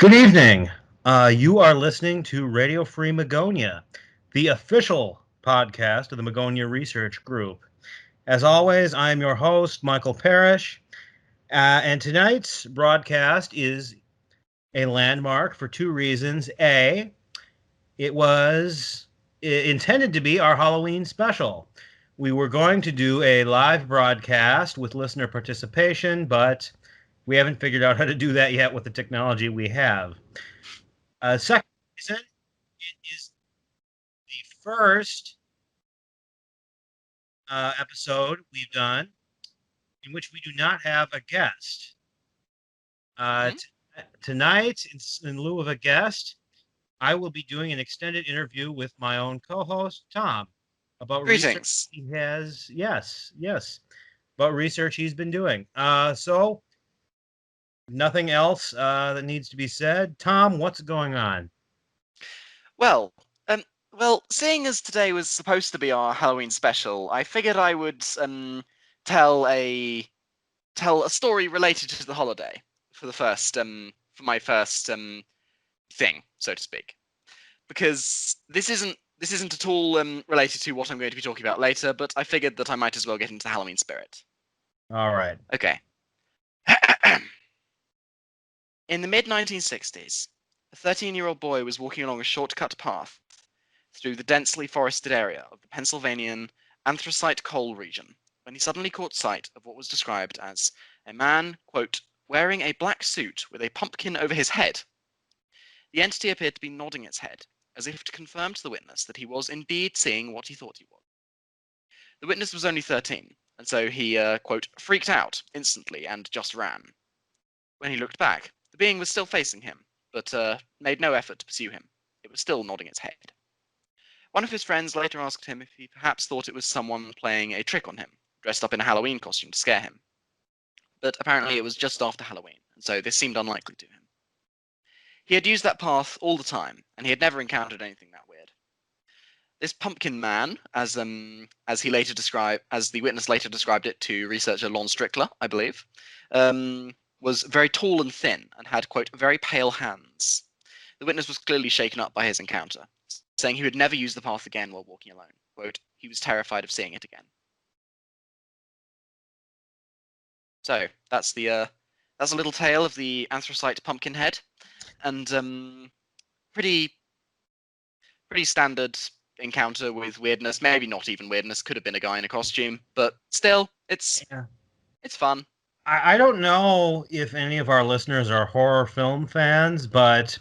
Good evening. You are listening to Radio Free Magonia, the official podcast of the Magonia Research Group. As always, I am your host, Michael Parrish, and tonight's broadcast is a landmark for two reasons. A, it was intended to be our Halloween special. We were going to do a live broadcast with listener participation, but we haven't figured out how to do that yet with the technology we have. Second reason, it is the first episode we've done in which we do not have a guest. Mhm. Tonight, in lieu of a guest, I will be doing an extended interview with my own co-host, Tom, about research Greetings. he has. Yes, about research he's been doing. So nothing else that needs to be said. Tom, what's going on? Well, seeing as today was supposed to be our Halloween special, I figured I would tell a tell a story related to the holiday for the first for my first thing, so to speak. Because this isn't at all related to what I'm going to be talking about later, but I figured that I might as well get into the Halloween spirit. All right. Okay. In the mid-1960s, a 13-year-old boy was walking along a shortcut path through the densely forested area of the Pennsylvanian anthracite coal region when he suddenly caught sight of what was described as a man, quote, wearing a black suit with a pumpkin over his head. The entity appeared to be nodding its head, as if to confirm to the witness that he was indeed seeing what he thought he was. The witness was only 13, and so he, quote, freaked out instantly and just ran. When he looked back, the being was still facing him, but made no effort to pursue him. It was still nodding its head. One of his friends later asked him if he perhaps thought it was someone playing a trick on him, dressed up in a Halloween costume to scare him. But apparently it was just after Halloween, and so this seemed unlikely to him. He had used that path all the time, and he had never encountered anything that weird. This pumpkin man, as the witness later described it to researcher Lon Strickler, I believe, was very tall and thin and had, quote, very pale hands. The witness was clearly shaken up by his encounter, saying he would never use the path again while walking alone. Quote, he was terrified of seeing it again. So that's a little tale of the anthracite pumpkin head, and pretty standard encounter with weirdness. Maybe not even weirdness. Could have been a guy in a costume, but still, it's fun. I don't know if any of our listeners are horror film fans, but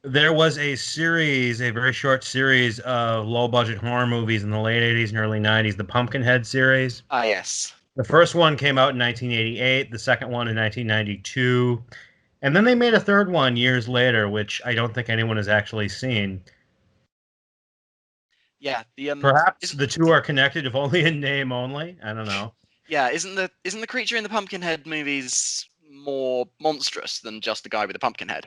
there was a series, a very short series of low budget horror movies in the late 80s and early 90s, the Pumpkinhead series. Ah, yes. The first one came out in 1988, the second one in 1992, and then they made a third one years later, which I don't think anyone has actually seen. Yeah, Perhaps the two are connected, if only in name only. I don't know. Yeah, isn't the creature in the Pumpkinhead movies more monstrous than just a guy with a pumpkin head?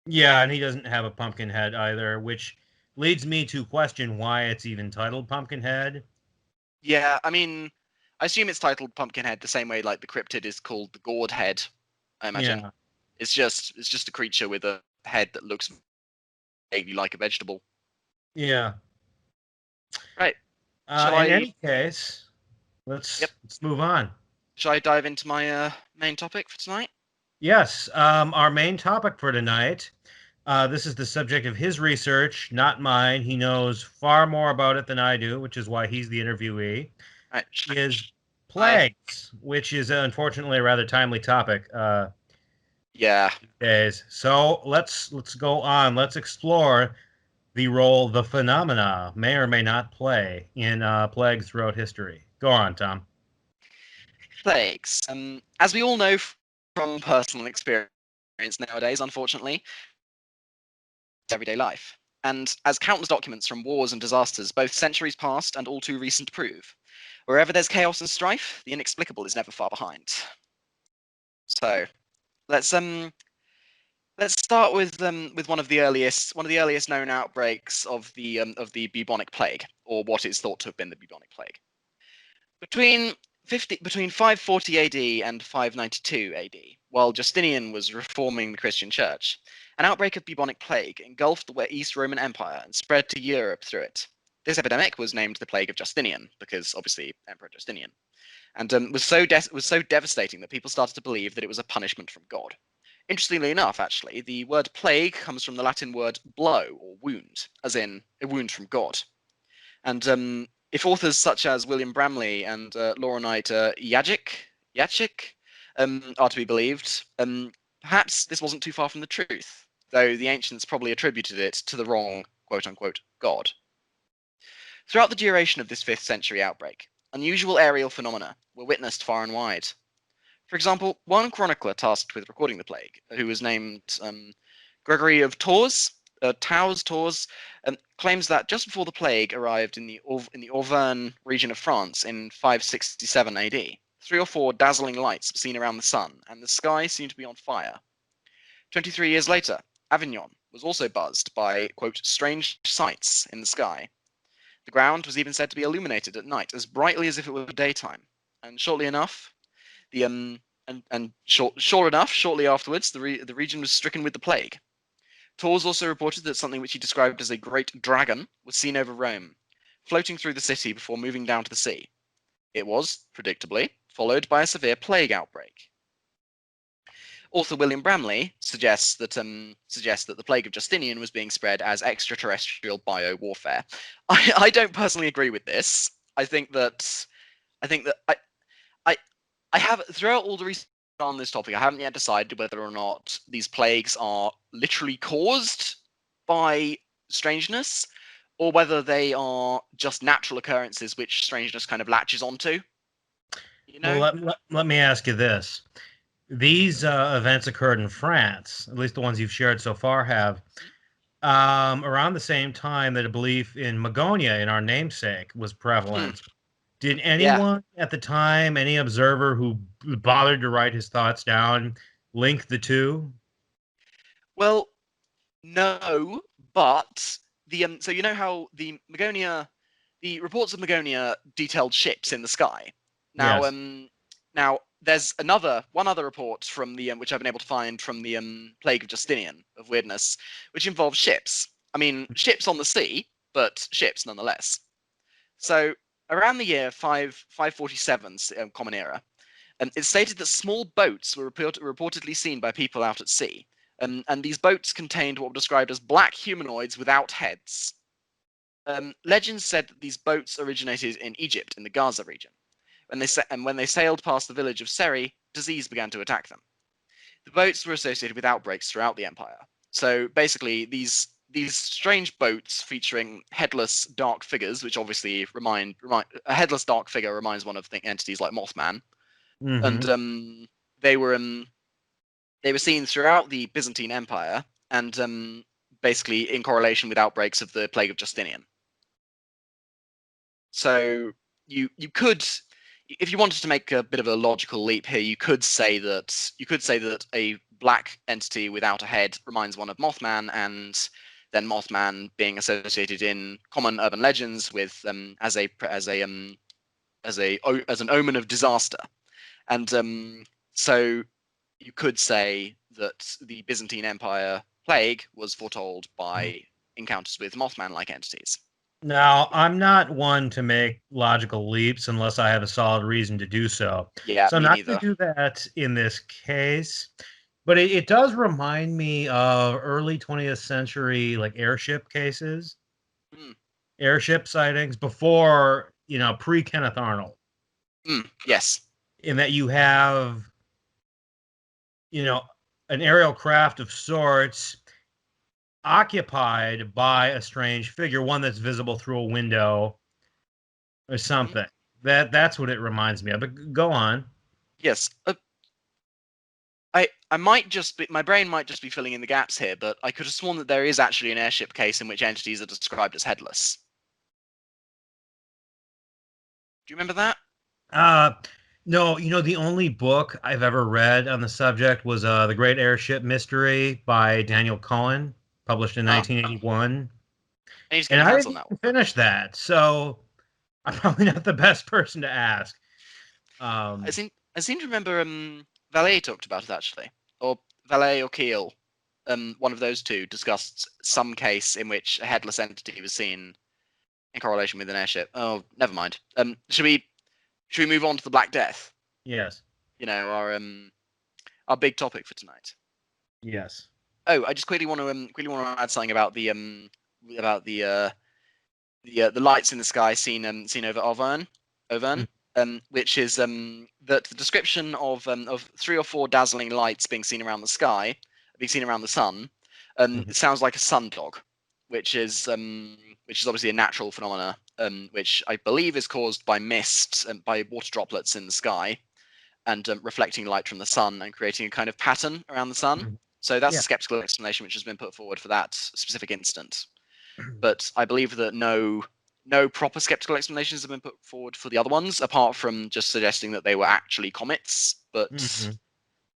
Yeah, and he doesn't have a pumpkin head either, which leads me to question why it's even titled Pumpkinhead. Yeah, I mean, I assume it's titled Pumpkinhead the same way like the cryptid is called the Gourd Head, I imagine. Yeah. It's just a creature with a head that looks vaguely like a vegetable. Yeah. Right. In any case, let's move on. Shall I dive into my main topic for tonight? Yes, our main topic for tonight. This is the subject of his research, not mine. He knows far more about it than I do, which is why he's the interviewee. Right. Is plagues, which is unfortunately a rather timely topic. Yeah. Days. So let's go on. Let's explore the role the phenomena may or may not play in plagues throughout history. Go on, Tom. Plagues. As we all know from personal experience nowadays, unfortunately, everyday life. And as countless documents from wars and disasters, both centuries past and all too recent, prove, wherever there's chaos and strife, the inexplicable is never far behind. So, let's start with one of the earliest known outbreaks of the bubonic plague, or what is thought to have been the bubonic plague. Between between 540 AD and 592 AD, while Justinian was reforming the Christian Church, an outbreak of bubonic plague engulfed the East Roman Empire and spread to Europe through it. This epidemic was named the Plague of Justinian, because obviously Emperor Justinian, and was so devastating that people started to believe that it was a punishment from God. Interestingly enough, actually, the word plague comes from the Latin word blow or wound, as in a wound from God. And if authors such as William Bramley and Laurenite Yachik are to be believed, perhaps this wasn't too far from the truth, though the ancients probably attributed it to the wrong quote-unquote god. Throughout the duration of this 5th century outbreak, unusual aerial phenomena were witnessed far and wide. For example, one chronicler tasked with recording the plague, who was named Gregory of Tours, claims that just before the plague arrived in the Auvergne region of France in 567 AD, 3 or 4 dazzling lights were seen around the sun, and the sky seemed to be on fire. 23 years later, Avignon was also buzzed by, quote, strange sights in the sky. The ground was even said to be illuminated at night as brightly as if it were daytime. And shortly enough, shortly afterwards, the region was stricken with the plague. Tours also reported that something which he described as a great dragon was seen over Rome, floating through the city before moving down to the sea. It was, predictably, followed by a severe plague outbreak. Author William Bramley suggests that the plague of Justinian was being spread as extraterrestrial bio-warfare. I don't personally agree with this. I think that I have, throughout all the research on this topic, I haven't yet decided whether or not these plagues are literally caused by strangeness, or whether they are just natural occurrences which strangeness kind of latches onto. You know? Well, let me ask you this. These events occurred in France, at least the ones you've shared so far have, around the same time that a belief in Magonia, in our namesake, was prevalent. Did Yeah. anyone at the time, any observer who bothered to write his thoughts down, link the two? Well, no, but so you know how the reports of Magonia detailed ships in the sky. Now, Yes. now there's one other report from the which I've been able to find from the Plague of Justinian of weirdness, which involves ships. I mean, ships on the sea, but ships nonetheless. So around the year 547 Common Era, it's stated that small boats were reportedly seen by people out at sea. And these boats contained what were described as black humanoids without heads. Legends said that these boats originated in Egypt, in the Gaza region. When they sailed past the village of Seri, disease began to attack them. The boats were associated with outbreaks throughout the empire. So basically, these strange boats featuring headless dark figures, which obviously remind a headless dark figure reminds one of entities like Mothman, and they were seen throughout the Byzantine Empire, and basically in correlation with outbreaks of the Plague of Justinian. So you could, if you wanted to make a bit of a logical leap here, you could say that a black entity without a head reminds one of Mothman, and then Mothman being associated in common urban legends with as an omen of disaster, and so you could say that the Byzantine Empire plague was foretold by encounters with Mothman-like entities. Now, I'm not one to make logical leaps unless I have a solid reason to do so. Yeah, So I'm me not going neither. to do that in this case. But it does remind me of early 20th century like airship cases, airship sightings before, pre-Kenneth Arnold. Yes. In that you have, an aerial craft of sorts occupied by a strange figure, one that's visible through a window or something. That's what it reminds me of. But go on. Yes. I might just be, my brain might just be filling in the gaps here, but I could have sworn that there is actually an airship case in which entities are described as headless. Do you remember that? No, the only book I've ever read on the subject was The Great Airship Mystery by Daniel Cohen, published in Oh, 1981. I need to get And my I hands didn't on that even one. finish that, so I'm probably not the best person to ask. Um, I seem to remember Valet talked about it actually, or Valet or Keel. One of those two discussed some case in which a headless entity was seen in correlation with an airship. Oh, never mind. Should we move on to the Black Death? yes, You know, our big topic for tonight. yes. Oh, I just quickly want to add something about about the lights in the sky seen over Auvergne, which is that the description of 3 or 4 dazzling lights being seen around the sky, being seen around the sun, Mhm. sounds like a sundog, which is obviously a natural phenomena, which I believe is caused by mist and by water droplets in the sky, and reflecting light from the sun and creating a kind of pattern around the sun. Mhm. So that's Yeah. a skeptical explanation which has been put forward for that specific incident. But I believe that no proper skeptical explanations have been put forward for the other ones, apart from just suggesting that they were actually comets. Mhm.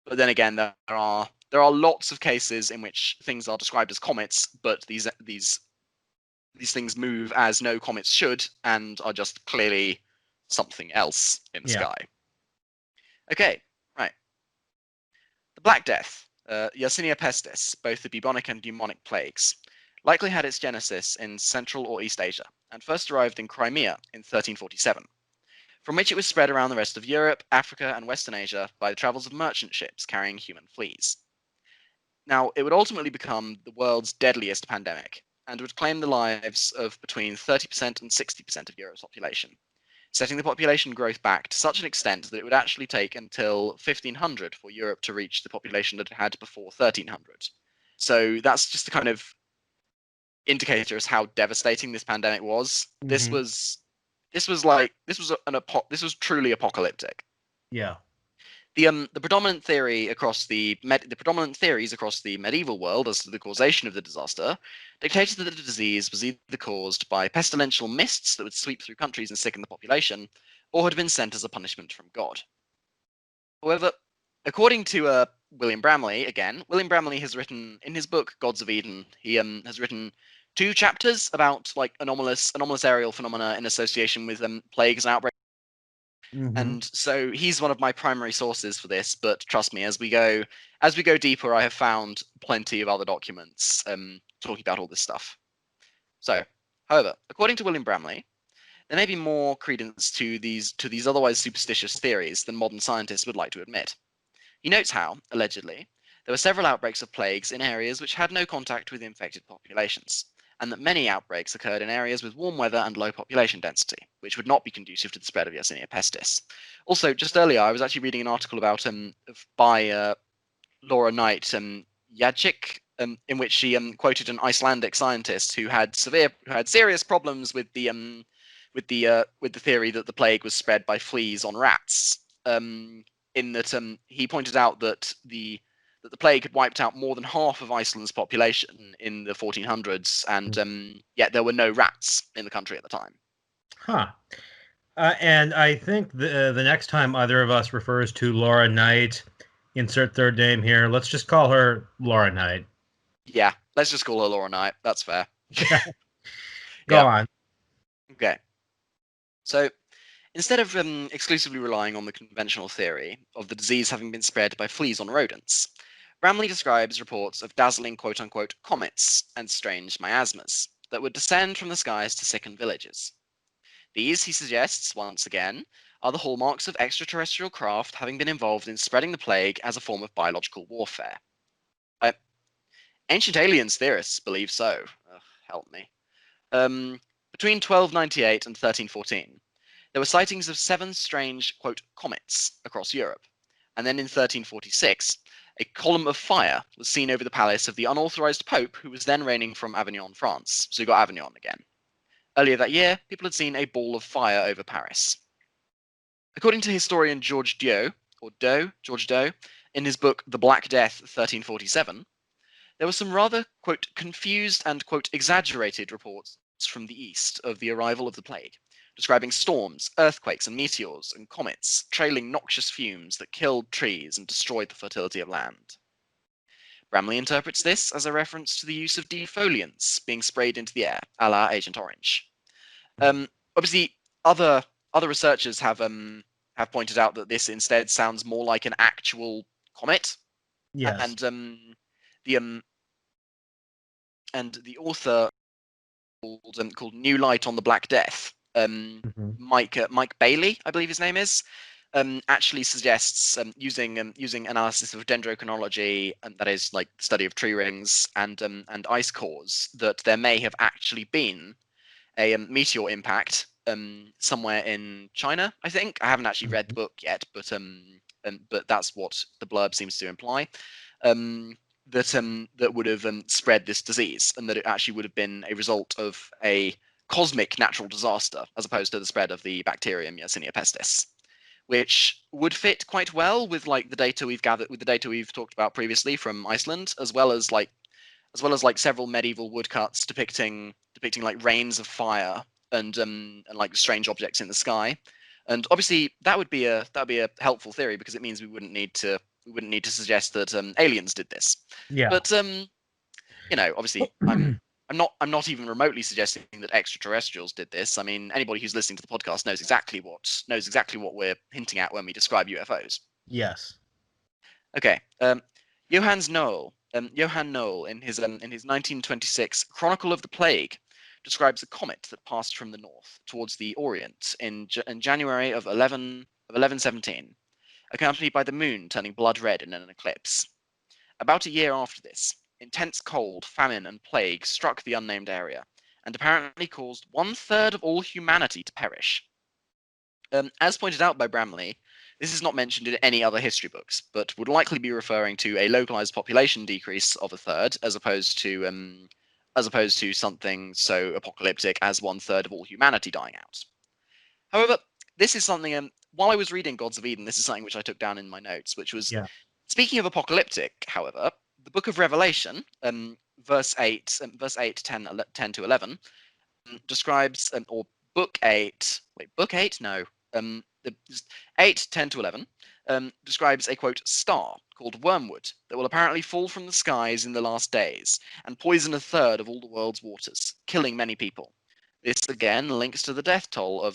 But then again, there are lots of cases in which things are described as comets, but these things move as no comets should and are just clearly something else in the Yeah. sky. Okay, right. The Black Death, Yersinia pestis, both the bubonic and pneumonic plagues, likely had its genesis in Central or East Asia, and first arrived in Crimea in 1347, from which it was spread around the rest of Europe, Africa, and Western Asia by the travels of merchant ships carrying human fleas. Now, it would ultimately become the world's deadliest pandemic, and would claim the lives of between 30% and 60% of Europe's population, setting the population growth back to such an extent that it would actually take until 1500 for Europe to reach the population that it had before 1300. So that's just a kind of indicator as how devastating this pandemic was. Mhm. This was truly apocalyptic. Yeah. The predominant theory across the predominant theories across the medieval world as to the causation of the disaster dictated that the disease was either caused by pestilential mists that would sweep through countries and sicken the population, or had been sent as a punishment from God. However, according to William Bramley, William Bramley has written in his book Gods of Eden. He has written 2 chapters about like anomalous aerial phenomena in association with plagues and outbreaks. Mhm. And so he's one of my primary sources for this. But trust me, as we go deeper, I have found plenty of other documents talking about all this stuff. So, however, according to William Bramley, there may be more credence to these otherwise superstitious theories than modern scientists would like to admit. He notes how, allegedly, there were several outbreaks of plagues in areas which had no contact with infected populations, and that many outbreaks occurred in areas with warm weather and low population density, which would not be conducive to the spread of Yersinia pestis. Also, just earlier, I was actually reading an article about by Laura Knight Jadczyk, in which she quoted an Icelandic scientist who had serious problems with the theory that the plague was spread by fleas on rats. In that he pointed out that the plague had wiped out more than half of Iceland's population in the 1400s, and yet there were no rats in the country at the time. Huh. And I think the next time either of us refers to Laura Knight, insert third name here. Let's just call her Laura Knight. Yeah, let's just call her Laura Knight. That's fair. Go Yeah. on. Okay. So instead of exclusively relying on the conventional theory of the disease having been spread by fleas on rodents, Bramley describes reports of dazzling quote unquote comets and strange miasmas that would descend from the skies to sicken villages. These, he suggests, once again, are the hallmarks of extraterrestrial craft having been involved in spreading the plague as a form of biological warfare. Uh, Ancient aliens theorists believe so. Ugh, help me. Between 1298 and 1314, there were sightings of 7 strange, quote, comets across Europe. And then in 1346, a column of fire was seen over the palace of the unauthorized pope who was then reigning from Avignon, France. So you got Avignon again. Earlier that year, people had seen a ball of fire over Paris. According to historian George Doe, in his book The Black Death, 1347, there were some rather, quote, confused and, quote, exaggerated reports from the east of the arrival of the plague, describing storms, earthquakes, and meteors and comets, trailing noxious fumes that killed trees and destroyed the fertility of land. Bramley interprets this as a reference to the use of defoliants being sprayed into the air, a la Agent Orange. Obviously, other researchers have have pointed out that this instead sounds more like an actual comet. Yes. And the author called New Light on the Black Death, Mhm. Mike Bailey, I believe his name is, actually suggests using analysis of dendrochronology, and that is like the study of tree rings and ice cores, that there may have actually been a meteor impact somewhere in China. I think I haven't actually read the Mhm. book yet, but that's what the blurb seems to imply. Um, that would have spread this disease, and that it actually would have been a result of a cosmic natural disaster, as opposed to the spread of the bacterium Yersinia pestis, which would fit quite well with like the data we've gathered, with the data we've talked about previously from Iceland, as well as like several medieval woodcuts depicting like rains of fire and like strange objects in the sky. And obviously that would be a helpful theory, because it means we wouldn't need to suggest that aliens did this. Yeah. But obviously I'm not even remotely suggesting that extraterrestrials did this. I mean, anybody who's listening to the podcast knows exactly what we're hinting at when we describe UFOs. Yes. Okay. Johann Noel, in his 1926 Chronicle of the Plague, describes a comet that passed from the north towards the Orient in January of 1117, accompanied by the moon turning blood red in an eclipse. About a year after this, intense cold, famine, and plague struck the unnamed area, and apparently caused 1/3 of all humanity to perish. As pointed out by Bramley, this is not mentioned in any other history books, but would likely be referring to a localized population decrease of a third, as opposed to something so apocalyptic as 1/3 of all humanity dying out. However, this is something. While I was reading Gods of Eden, this is something which I took down in my notes, which was, Yeah. speaking of apocalyptic. However, the Book of Revelation, verse 8, 10 to 11, describes, or book 8, no, the 8, 10 to 11, describes a quote star called wormwood that will apparently fall from the skies in the last days and poison a third of all the world's waters, killing many people. This again links to the death toll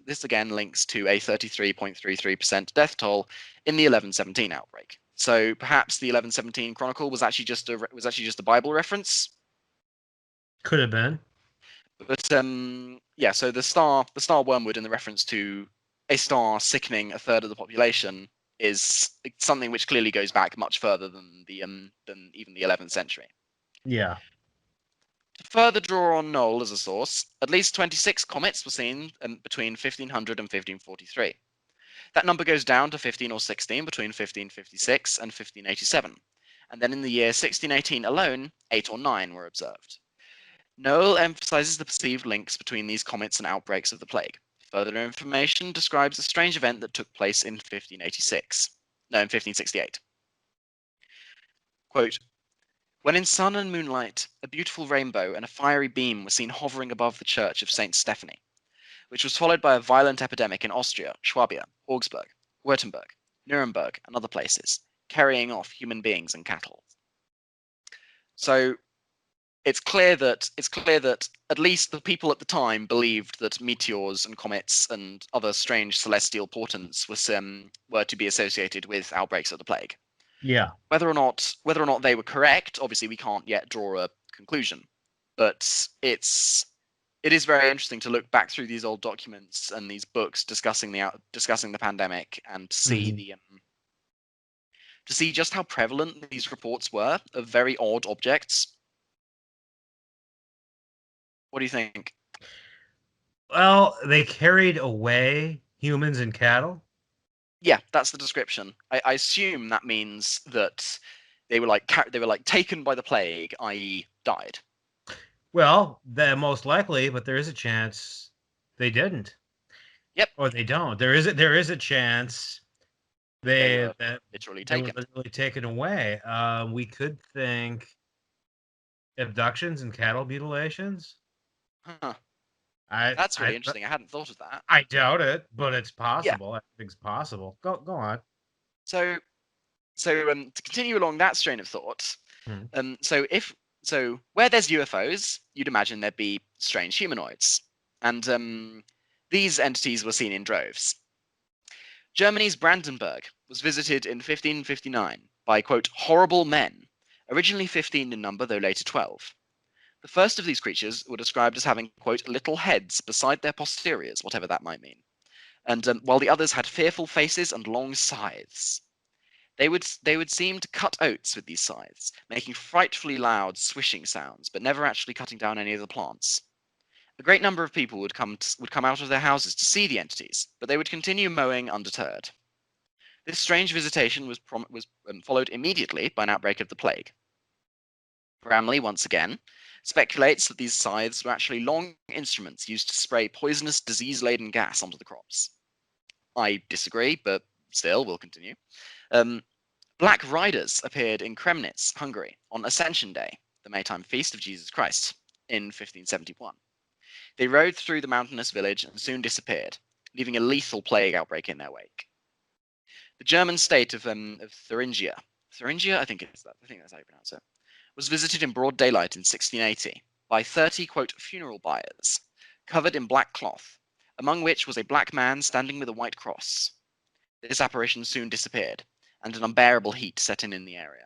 this again links to a 33.33% death toll in the 1117 outbreak. So perhaps the 1117 chronicle was actually just a Bible reference. Could have been. But yeah, so the star wormwood in the reference to a star sickening a third of the population is something which clearly goes back much further than even the 11th century. Yeah. To further draw on Knoll as a source, at least 26 comets were seen between 1500 and 1543. That number goes down to 15 or 16 between 1556 and 1587, and then in the year 1618 alone, 8 or 9 were observed. Noel emphasizes the perceived links between these comets and outbreaks of the plague. Further information describes a strange event that took place in 1568. Quote, when in sun and moonlight, a beautiful rainbow and a fiery beam were seen hovering above the church of St. Stephanie, which was followed by a violent epidemic in Austria, Swabia, Augsburg, Württemberg, Nuremberg, and other places, carrying off human beings and cattle. So it's clear that at least the people at the time believed that meteors and comets and other strange celestial portents were to be associated with outbreaks of the plague. Yeah. Whether or not they were correct, obviously we can't yet draw a conclusion. But it is very interesting to look back through these old documents and these books discussing the pandemic, and Mhm. to see just how prevalent these reports were of very odd objects. What do you think? Well, they carried away humans and cattle. Yeah, that's the description. I assume that means that they were like taken by the plague, i.e., died. Well, that most likely, but there is a chance they didn't, Yep, or they don't. There is a chance they they were that literally they were taken. literally taken away. We could think abductions and cattle mutilations. Huh. I That's I really interesting. I hadn't thought of that. I doubt it, but it's Yeah. possible. I think it's possible. Go on. So to continue along that strain of thought, Hmm. um, so if where there's UFOs, you'd imagine there'd be strange humanoids, and these entities were seen in droves. Germany's Brandenburg was visited in 1559 by, quote, horrible men, originally 15 in number, though later 12. The first of these creatures were described as having, quote, little heads beside their posteriors, whatever that might mean, and while the others had fearful faces and long scythes. They would seem to cut oats with these scythes, making frightfully loud swishing sounds, but never actually cutting down any of the plants. A great number of people would come out of their houses to see the entities, but they would continue mowing undeterred. This strange visitation was followed immediately by an outbreak of the plague. Bramley, once again, speculates that these scythes were actually long instruments used to spray poisonous, disease-laden gas onto the crops. I disagree, but still, we'll continue. Black riders appeared in Kremnitz, Hungary, on Ascension Day, the Maytime feast of Jesus Christ, in 1571. They rode through the mountainous village and soon disappeared, leaving a lethal plague outbreak in their wake. The German state of Thuringia, I think that's how you pronounce it, was visited in broad daylight in 1680 by 30, quote, funeral biers, covered in black cloth, among which was a black man standing with a white cross. This apparition soon disappeared, and an unbearable heat set in the area.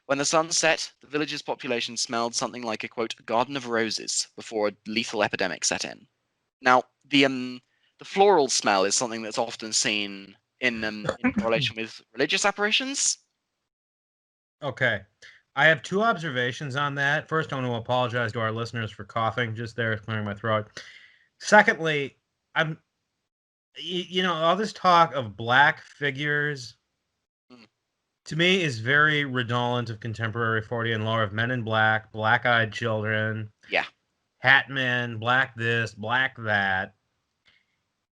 When the sun set, the village's population smelled something like a, quote, garden of roses before a lethal epidemic set in. Now, the floral smell is something that's often seen in correlation with religious apparitions. Okay. I have two observations on that. First, I want to apologize to our listeners for coughing just there, clearing my throat. Secondly, all this talk of black figures to me is very redolent of contemporary 40 lore of men in black, black-eyed children, Yeah. hat men, black this, black that.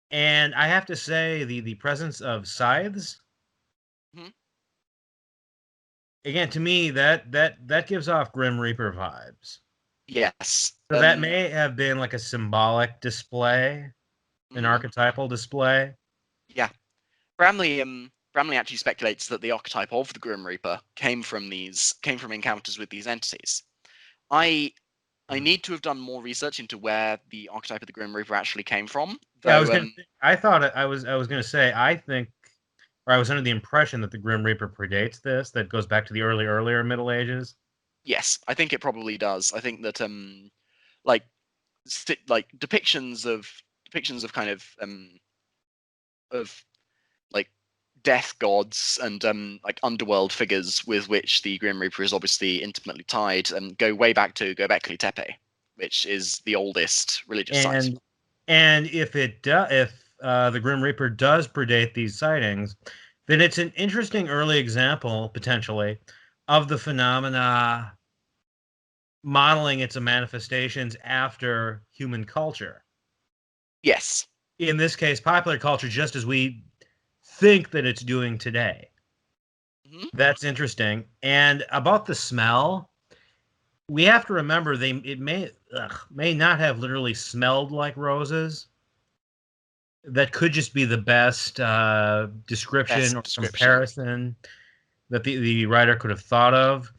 And I have to say, the presence of scythes, again, to me, that gives off Grim Reaper vibes. Yes. So that may have been like a symbolic display, an archetypal display. Yeah. Bramley actually speculates that the archetype of the Grim Reaper came from encounters with these entities. I need to have done more research into where the archetype of the Grim Reaper actually came from. Though, Yeah, I was gonna say, I think, or I was under the impression that the Grim Reaper predates this, that goes back to the earlier Middle Ages. Yes, I think it probably does. I think that like depictions of kind of like death gods and like underworld figures with which the Grim Reaper is obviously intimately tied and go way back to Göbekli Tepe, which is the oldest religious site. And if the Grim Reaper does predate these sightings, then it's an interesting early example, potentially, of the phenomena modeling its manifestations after human culture. Yes. In this case, popular culture, just as we think that it's doing today. That's interesting. And about the smell, we have to remember it may not have literally smelled like roses. That could just be the best description or comparison that the writer could have thought of.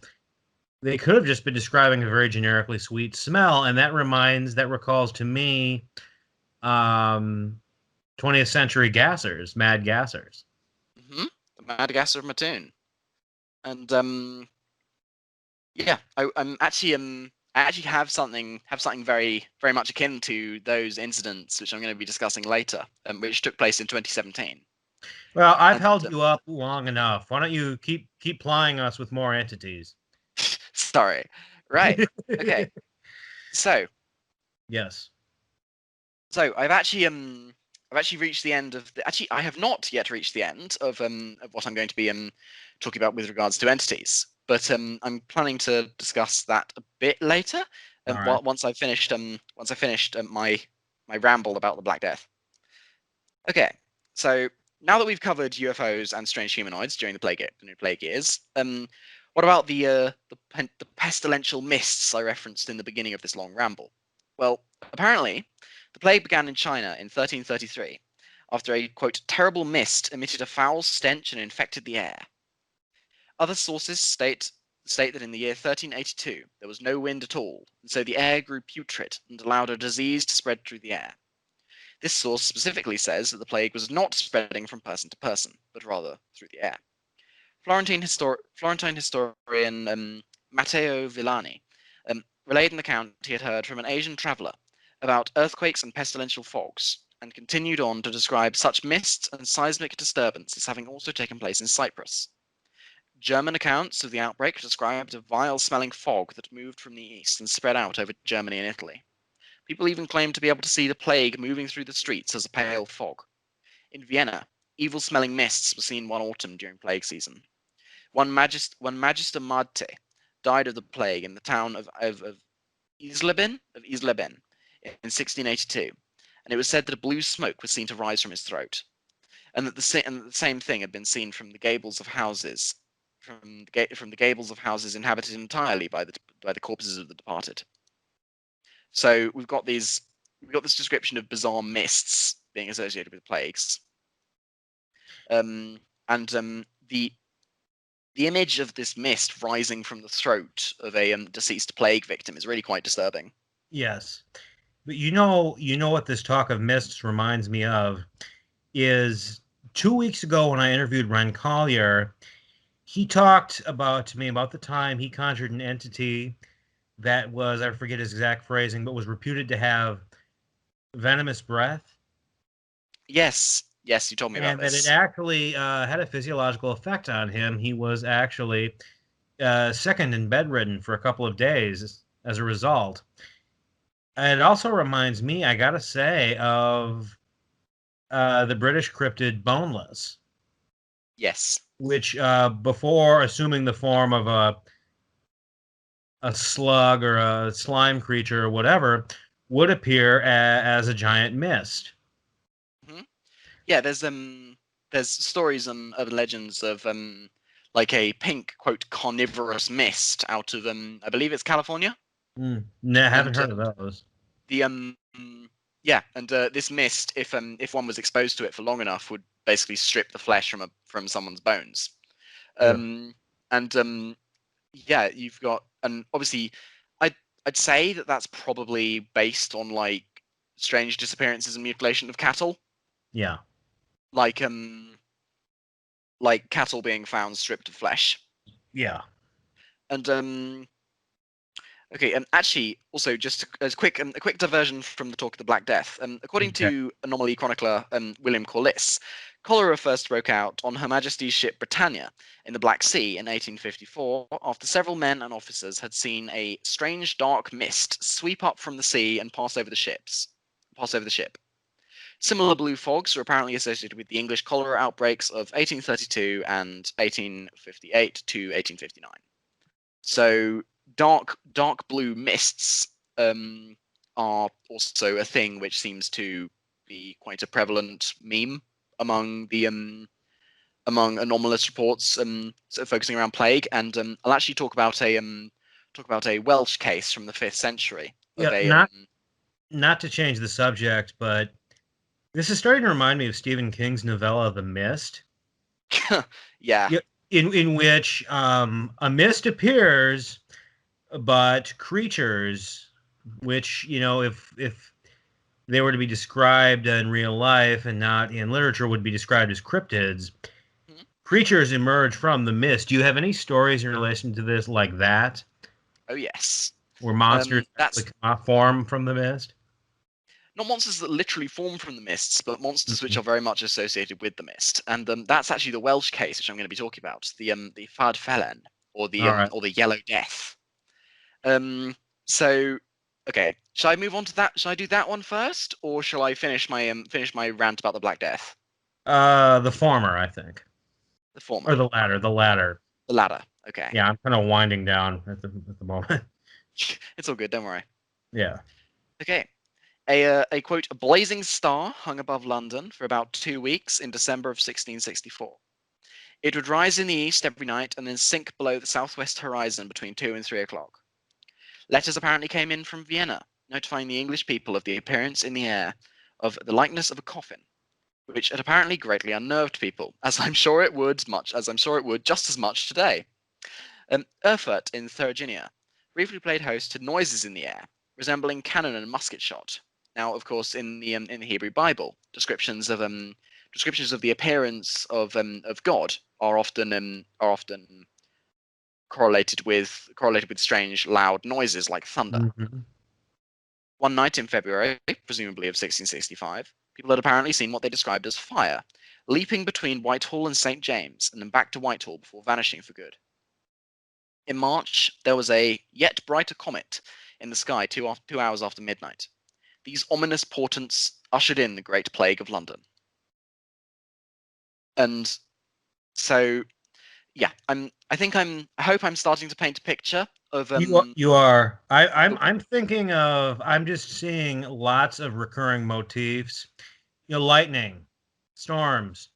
They could have just been describing a very generically sweet smell, and that recalls to me 20th century gassers, Mad Gassers. The Mad Gasser of Mattoon. And yeah, I actually have something very very much akin to those incidents, which I'm going to be discussing later, which took place in 2017. Well, I've held you up long enough. Why don't you keep plying us with more entities? Sorry. Right. Okay. So. Yes. So I've actually reached the end of I have not yet reached the end of what I'm going to be talking about with regards to entities, but I'm planning to discuss that a bit later. Right. Once I've finished my ramble about the Black Death. Okay, so now that we've covered UFOs and strange humanoids during the plague years, what about the pestilential mists I referenced in the beginning of this long ramble? Well, apparently, the plague began in China in 1333, after a, quote, terrible mist emitted a foul stench and infected the air. Other sources state that in the year 1382 there was no wind at all, and so the air grew putrid and allowed a disease to spread through the air. This source specifically says that the plague was not spreading from person to person, but rather through the air. Florentine historian Matteo Villani relayed an account he had heard from an Asian traveller about earthquakes and pestilential fogs, and continued on to describe such mists and seismic disturbance as having also taken place in Cyprus. German accounts of the outbreak described a vile-smelling fog that moved from the east and spread out over Germany and Italy. People even claimed to be able to see the plague moving through the streets as a pale fog. In Vienna, evil-smelling mists were seen one autumn during plague season. One Magister Marte died of the plague in the town of Isleben in 1682, and it was said that a blue smoke was seen to rise from his throat, and that the same thing had been seen from the gables of houses, from the gables of houses inhabited entirely by the corpses of the departed. So we've got this description of bizarre mists being associated with plagues, and the image of this mist rising from the throat of a deceased plague victim is really quite disturbing. Yes. But you know what this talk of mists reminds me of is 2 weeks ago when I interviewed Ren Collier, he talked to me about the time he conjured an entity that was, I forget his exact phrasing, but was reputed to have venomous breath. Yes, you told me about And that it this. actually had a physiological effect on him. He was actually sickened and bedridden for a couple of days as a result. It also reminds me, I gotta say, of the British cryptid Boneless, Yes. which before assuming the form of a slug or a slime creature or whatever, would appear as a giant mist. Hmm. Yeah, there's stories and urban legends of like a pink quote carnivorous mist out of I believe it's California, No, I haven't and heard of those. the yeah, and this mist, if one was exposed to it for long enough, would basically strip the flesh from someone's bones. Ugh. And yeah, you've got, and obviously, I'd say that that's probably based on like strange disappearances and mutilation of cattle, Yeah. like cattle being found stripped of flesh. Yeah. And okay, and actually, also just as a quick diversion from the talk of the Black Death. According Okay. to anomaly chronicler William Corliss, cholera first broke out on Her Majesty's ship Britannia in the Black Sea in 1854, after several men and officers had seen a strange dark mist sweep up from the sea and pass over the ship. Similar blue fogs were apparently associated with the English cholera outbreaks of 1832 and 1858 to 1859. So dark blue mists are also a thing which seems to be quite a prevalent meme among the among anomalous reports sort of focusing around plague. And I'll actually talk about a Welsh case from the 5th century of Yeah. a Not to change the subject, but this is starting to remind me of Stephen King's novella *The Mist*. yeah. Yeah, in which a mist appears, but creatures, which if they were to be described in real life and not in literature, would be described as cryptids. Mhm. Creatures emerge from the mist. Do you have any stories in relation to this like that, Oh yes. where monsters That's actually form from the mist? not monsters that literally form from the mists, but monsters which Mhm. are very much associated with the mist. And that's actually the Welsh case, which I'm going to be talking about, the Fad Felen, All right. or the Yellow Death. Um, so, okay, shall I move on to that? Shall I do that one first, or shall I finish my rant about the Black Death? The former, I think, The former. or the latter. The latter. The latter. Okay. Yeah, I'm kind of winding down at the moment. It's all good. Don't worry. Yeah. Okay. A quote, a blazing star hung above London for about 2 weeks in December of 1664. It would rise in the east every night and then sink below the southwest horizon between 2 and 3 o'clock. Letters apparently came in from Vienna, notifying the English people of the appearance in the air of the likeness of a coffin, which had apparently greatly unnerved people, as I'm sure it would just as much today. Erfurt in Thuringia briefly played host to noises in the air, resembling cannon and musket shot. Now, of course, in the Hebrew Bible, descriptions of the appearance of God are often correlated with strange, loud noises like thunder. Mm-hmm. One night in February, presumably of 1665, people had apparently seen what they described as fire, leaping between Whitehall and St. James, and then back to Whitehall before vanishing for good. In March, there was a yet brighter comet in the sky 2 hours after midnight. These ominous portents ushered in the Great Plague of London. And so, yeah, I hope I'm starting to paint a picture of You are. the, I'm thinking of. I'm just seeing lots of recurring motifs. Lightning, storms.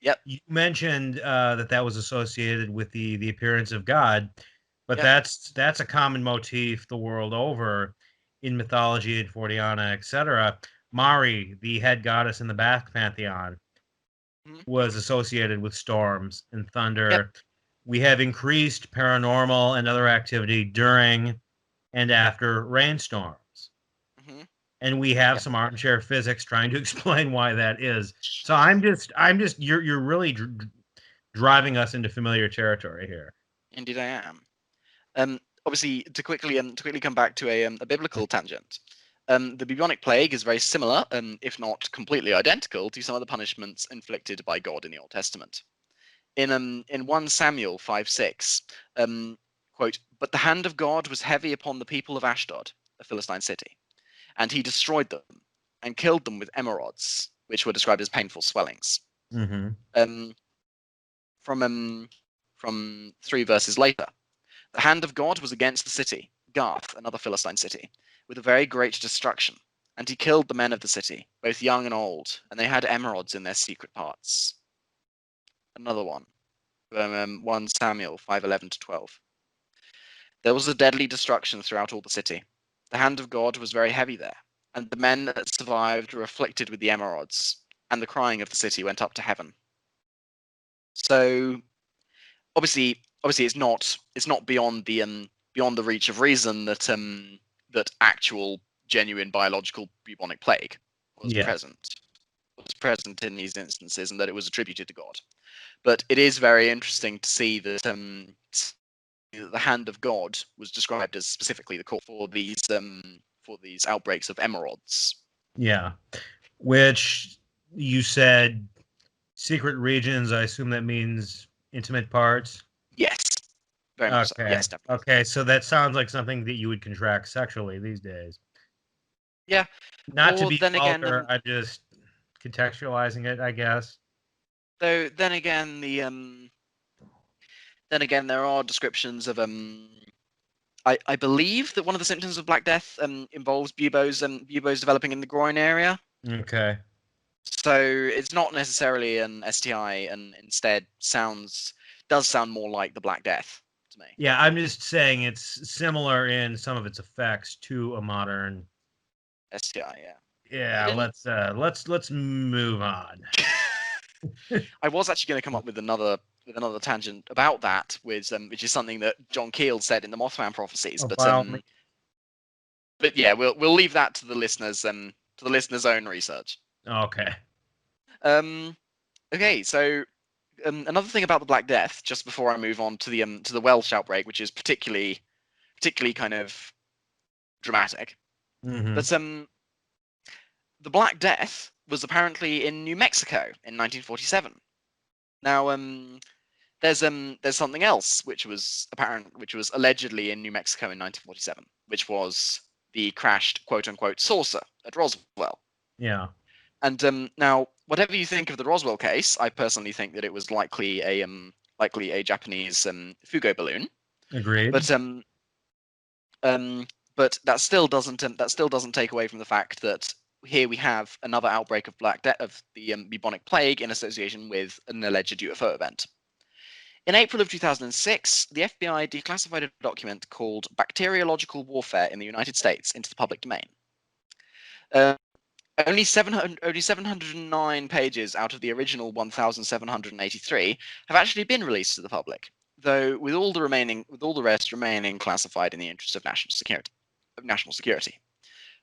yep, You mentioned that was associated with the appearance of God, but yep, that's a common motif the world over in mythology and Forteana, etc. Mari, the head goddess in the Basque pantheon, mhm, was associated with storms and yep, thunder. We have increased paranormal and other activity during and after rainstorms. mhm, And we have yep. some armchair physics trying to explain why that is. So you're really driving us into familiar territory here. Indeed, I am. Obviously, to quickly come back to a biblical tangent, the bubonic plague is very similar, if not completely identical, to some of the punishments inflicted by God in the Old Testament. In 1 Samuel 5:6, quote, "But the hand of God was heavy upon the people of Ashdod, a Philistine city, and he destroyed them and killed them with emerods, which were described as painful swellings." Mm-hmm. Um, from 3 verses later, "The hand of God was against the city, Gath, another Philistine city, with a very great destruction, and he killed the men of the city, both young and old, and they had emerods in their secret parts." Another one, 1 Samuel 5:11-12. "There was a deadly destruction throughout all the city. The hand of God was very heavy there, and the men that survived were afflicted with the emerods, and the crying of the city went up to heaven." So obviously it's not beyond the reach of reason that that actual genuine biological bubonic plague was Yes. present was present in these instances, and that it was attributed to God. But it is very interesting to see that the hand of God was described as specifically the cause for these outbreaks of emerods. Yeah. Which you said secret regions. I assume that means intimate parts. Yes, very much so. Okay. Yes, definitely. Okay. So that sounds like something that you would contract sexually these days. Yeah. Not to Or be then again, vulgar, I'm just contextualizing it, I guess. though then again there are descriptions of I believe that one of the symptoms of Black Death involves buboes developing in the groin area. Okay. So it's not necessarily an STI, and instead does sound more like the Black Death to me. Yeah, I'm just saying it's similar in some of its effects to a modern. STI, yeah. I Yeah, didn't. let's move on. I was actually going to come up with another tangent about that, which is something that John Keel said in the Mothman prophecies, Oh, by all means. but yeah, we'll leave that to the listeners' own research. Okay. Um, okay, so another thing about the Black Death, just before I move on to the Welsh outbreak, which is particularly kind of dramatic. Mm-hmm. But the Black Death was apparently in New Mexico in 1947. Now there's something else which was allegedly in New Mexico in 1947, which was the crashed quote unquote saucer at Roswell. Yeah. And now, whatever you think of the Roswell case, I personally think that it was likely a Japanese Fugo balloon. Agreed. But um, that still doesn't take away from the fact that here we have another outbreak of Black Death of the bubonic plague in association with an alleged UFO event. In April of 2006, the FBI declassified a document called "Bacteriological Warfare in the United States" into the public domain. Uh, only 709 pages out of the original 1,783 have actually been released to the public, though with all the rest remaining classified in the interest of national security.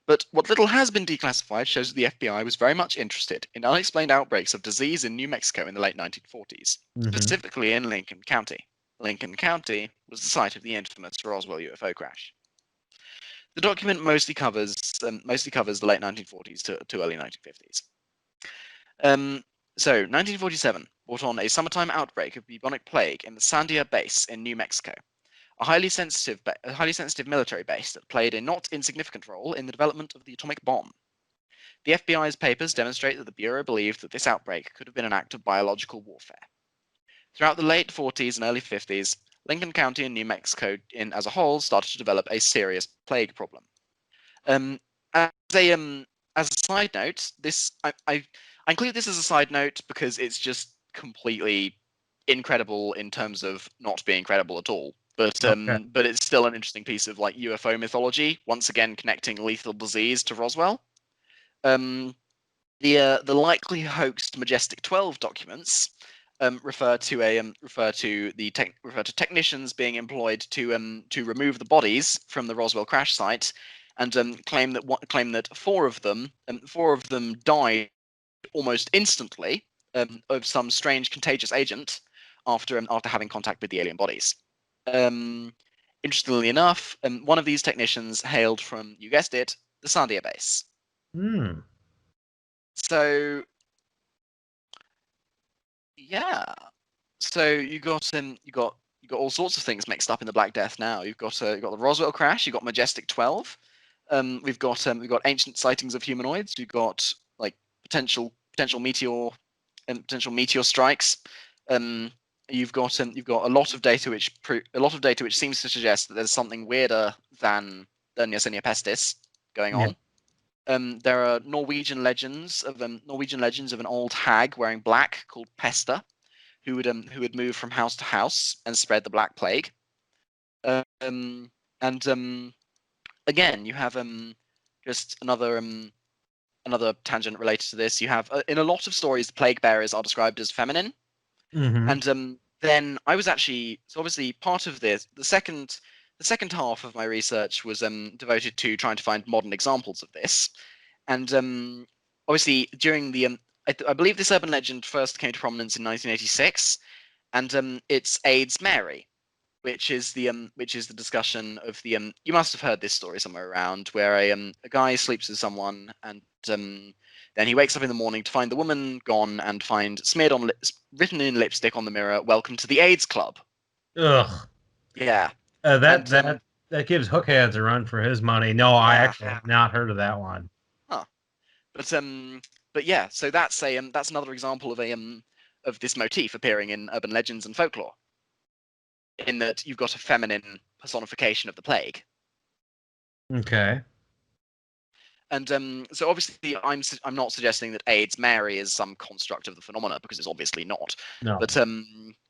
But what little has been declassified shows that the FBI was very much interested in unexplained outbreaks of disease in New Mexico in the late 1940s, specifically in Lincoln County. Lincoln County was the site of the infamous Roswell UFO crash. The document mostly covers the late 1940s to early 1950s. So, 1947 brought on a summertime outbreak of bubonic plague in the Sandia base in New Mexico, a highly sensitive military base that played a not insignificant role in the development of the atomic bomb. The FBI's papers demonstrate that the Bureau believed that this outbreak could have been an act of biological warfare. Throughout the late 40s and early 50s, Lincoln County and New Mexico as a whole started to develop a serious plague problem. As a side note, I include this as a side note because it's just completely incredible in terms of not being credible at all. But it's still an interesting piece of like UFO mythology. Once again, connecting lethal disease to Roswell. The likely hoaxed Majestic 12 documents refer to technicians being employed to remove the bodies from the Roswell crash site, and claim that four of them died almost instantly of some strange contagious agent after having contact with the alien bodies. Interestingly enough, one of these technicians hailed from, you guessed it, the Sandia base. So yeah, so you got all sorts of things mixed up in the Black Death now. You've got the Roswell crash. You've got Majestic 12. We've got ancient sightings of humanoids. We've got like potential meteor strikes. You've got a lot of data which seems to suggest that there's something weirder than Yersinia pestis going on. There are Norwegian legends of an old hag wearing black called Pesta, who would move from house to house and spread the Black Plague. Again, you have just another tangent related to this. You have in a lot of stories, the plague bearers are described as feminine, and then I was actually obviously part of this. The second half of my research was devoted to trying to find modern examples of this, and obviously during the I believe this urban legend first came to prominence in 1986, and it's AIDS Mary, which is the discussion of the you must have heard this story somewhere around, where a guy sleeps with someone, and then he wakes up in the morning to find the woman gone and find written in lipstick on the mirror, "Welcome to the AIDS Club." Ugh. Yeah. That gives Hookhands a run for his money. No, I actually have not heard of that one. Huh. But yeah, so that's another example of this motif appearing in urban legends and folklore, in that you've got a feminine personification of the plague. Okay. And so obviously I'm not suggesting that AIDS Mary is some construct of the phenomena, because it's obviously not. No.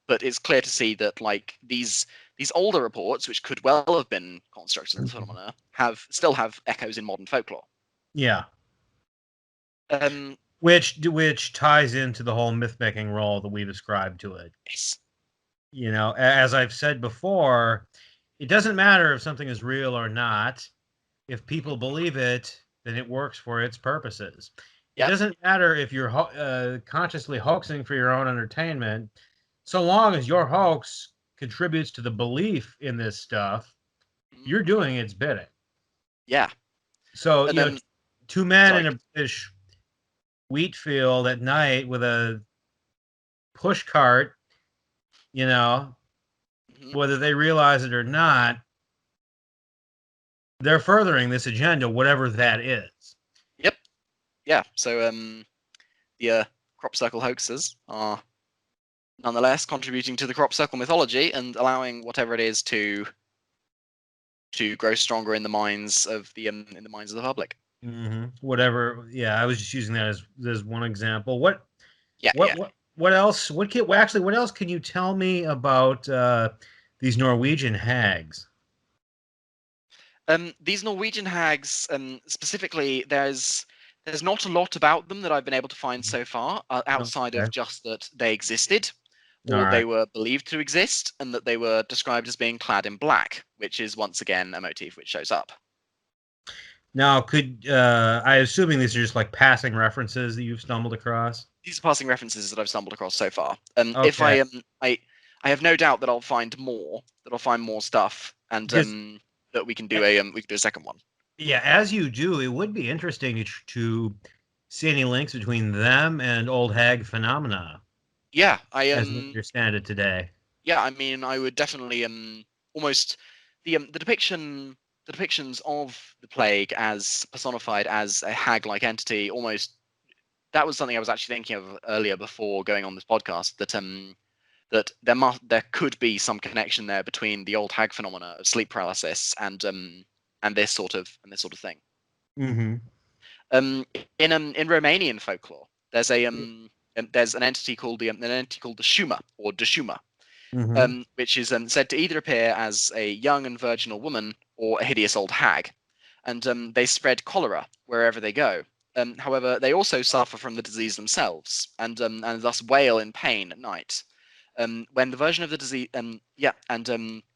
But it's clear to see that like these older reports, which could well have been constructs of the phenomena, still have echoes in modern folklore. Yeah. Which ties into the whole myth-making role that we've ascribed to it. Yes. You know, as I've said before, it doesn't matter if something is real or not. If people believe it, then it works for its purposes. Yep. It doesn't matter if you're consciously hoaxing for your own entertainment, so long as your hoax contributes to the belief in this stuff, you're doing its bidding. Yeah. So, you know, two men in a British wheat field at night with a push cart, you know, whether they realize it or not, they're furthering this agenda, whatever that is. Yep. Yeah. So the crop circle hoaxes are nonetheless contributing to the crop circle mythology and allowing whatever it is to grow stronger in the minds of the public. Whatever. Yeah, I was just using that as one example. What else? What else can you tell me about these Norwegian hags? These Norwegian hags, specifically, there's not a lot about them that I've been able to find so far, outside of just that they existed, or they were believed to exist, and that they were described as being clad in black, which is once again a motif which shows up. Now, could I assuming these are just like passing references that you've stumbled across? These are passing references that I've stumbled across so far. If Okay, I have no doubt that I'll find more, stuff, and because that we can eh, do a second one. yeah, as you do, it would be interesting to see any links between them and old hag phenomena Yeah, I as we understand it today. yeah, I mean, I would definitely almost the depictions of the plague as personified as a hag-like entity. Almost that was something I was actually thinking of earlier before going on this podcast. That there could be some connection there between the old hag phenomena of sleep paralysis and this sort of thing. Mm-hmm. Um, in Romanian folklore, there's an entity called the Shuma or Deshuma, Mm-hmm. which is said to either appear as a young and virginal woman or a hideous old hag, and they spread cholera wherever they go. However, they also suffer from the disease themselves, and thus wail in pain at night. When the version of the disease,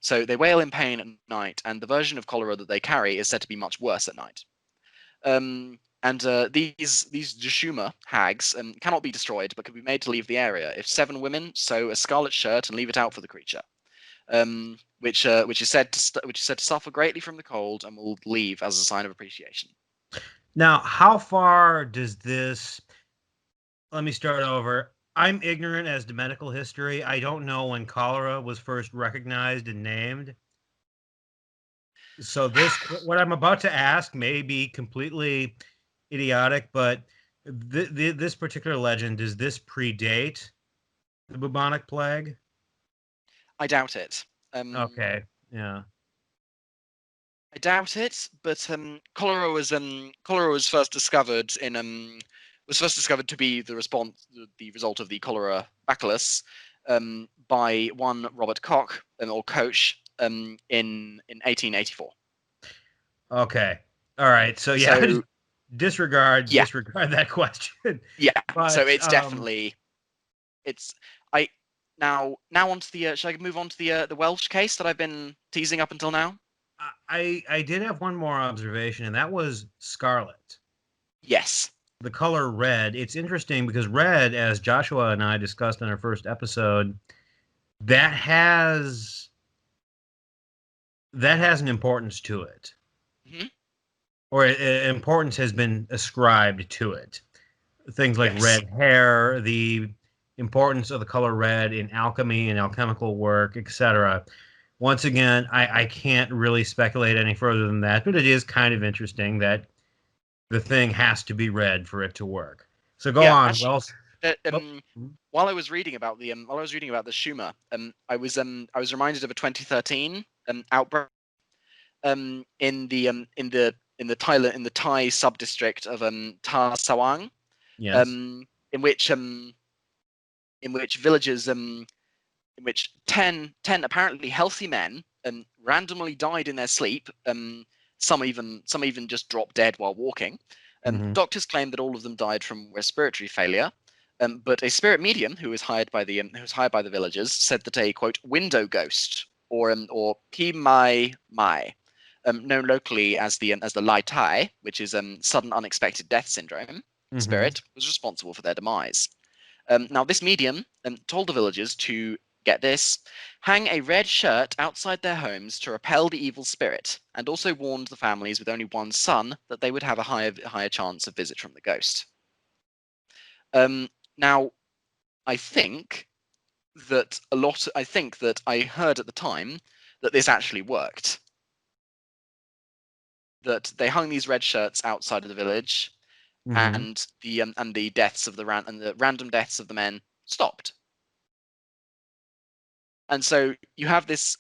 so they wail in pain at night, and the version of cholera that they carry is said to be much worse at night. These Jashuma hags cannot be destroyed, but can be made to leave the area if 7 women sew a scarlet shirt and leave it out for the creature, which is said to suffer greatly from the cold and will leave as a sign of appreciation. Now, how far does this? Let me start over. I'm ignorant as to medical history. I don't know when cholera was first recognized and named. So what I'm about to ask, may be completely idiotic, but this particular legend, does this predate the bubonic plague? I doubt it. Um, Okay, yeah. I doubt it, but cholera was first discovered to be the result of the cholera bacillus by one Robert Koch or Koch in 1884. Okay. All right. So yeah, So yeah, disregard that question. yeah. So But it's definitely it's I now onto the should I move on to the Welsh case that I've been teasing up until now? I did have one more observation, and that was scarlet. Yes. The color red. It's interesting because red, as Joshua and I discussed in our first episode, that has that has an importance to it, Hmm. or importance has been ascribed to it. Things like Yes. red hair, the importance of the color red in alchemy and alchemical work, etc. Once again, I can't really speculate any further than that, but it is kind of interesting that the thing has to be red for it to work. So go Yeah. on. Actually, Well, uh, oh, um, while I was reading about the Schumer, I was reminded of a 2013 outbreak in the Thai sub-district of Tar Sawang, yes. um, in which um, in which villagers in which 10 apparently healthy men randomly died in their sleep. Some even just dropped dead while walking. Mm-hmm. Doctors claimed that all of them died from respiratory failure. But a spirit medium who was hired by the villagers said that a quote window ghost or Pi Mai Mai, known locally as the Lai Tai, which is sudden unexpected death syndrome Mm-hmm. spirit, was responsible for their demise. Now, this medium told the villagers to get this, hang a red shirt outside their homes to repel the evil spirit, and also warned the families with only one son that they would have a higher chance of visit from the ghost. Now, I think I think that I heard at the time that this actually worked. That they hung these red shirts outside of the village, Mm-hmm. and the deaths of the random deaths of the men stopped. And so you have this.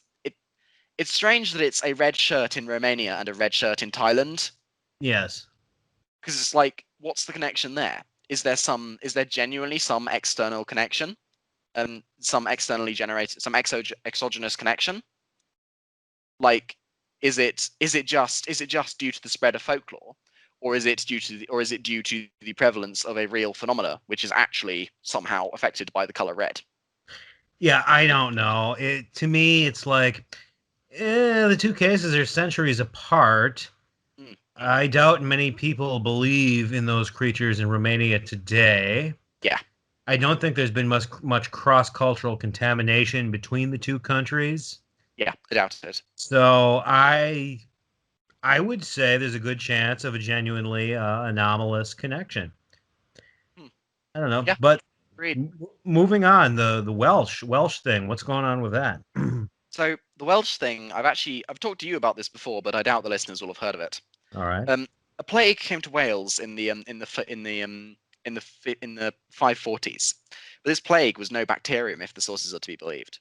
It's strange that it's a red shirt in Romania and a red shirt in Thailand, Yes. because it's like, what's the connection there? Is there genuinely some external connection, some externally generated, some exogenous connection? Like, is it just due to the spread of folklore, or is it due to the prevalence of a real phenomena which is actually somehow affected by the color red? Yeah, I don't know. It to me, it's like the two cases are centuries apart. Mm. I doubt many people believe in those creatures in Romania today. Yeah. I don't think there's been much cross-cultural contamination between the two countries. Yeah, I doubt it. So I would say there's a good chance of a genuinely anomalous connection. Hmm. I don't know, Yeah, but agreed. moving on, the Welsh thing. What's going on with that? All So the Welsh thing, I've talked to you about this before, but I doubt the listeners will have heard of it. right. A plague came to Wales in the 540s, but this plague was no bacterium, if the sources are to be believed.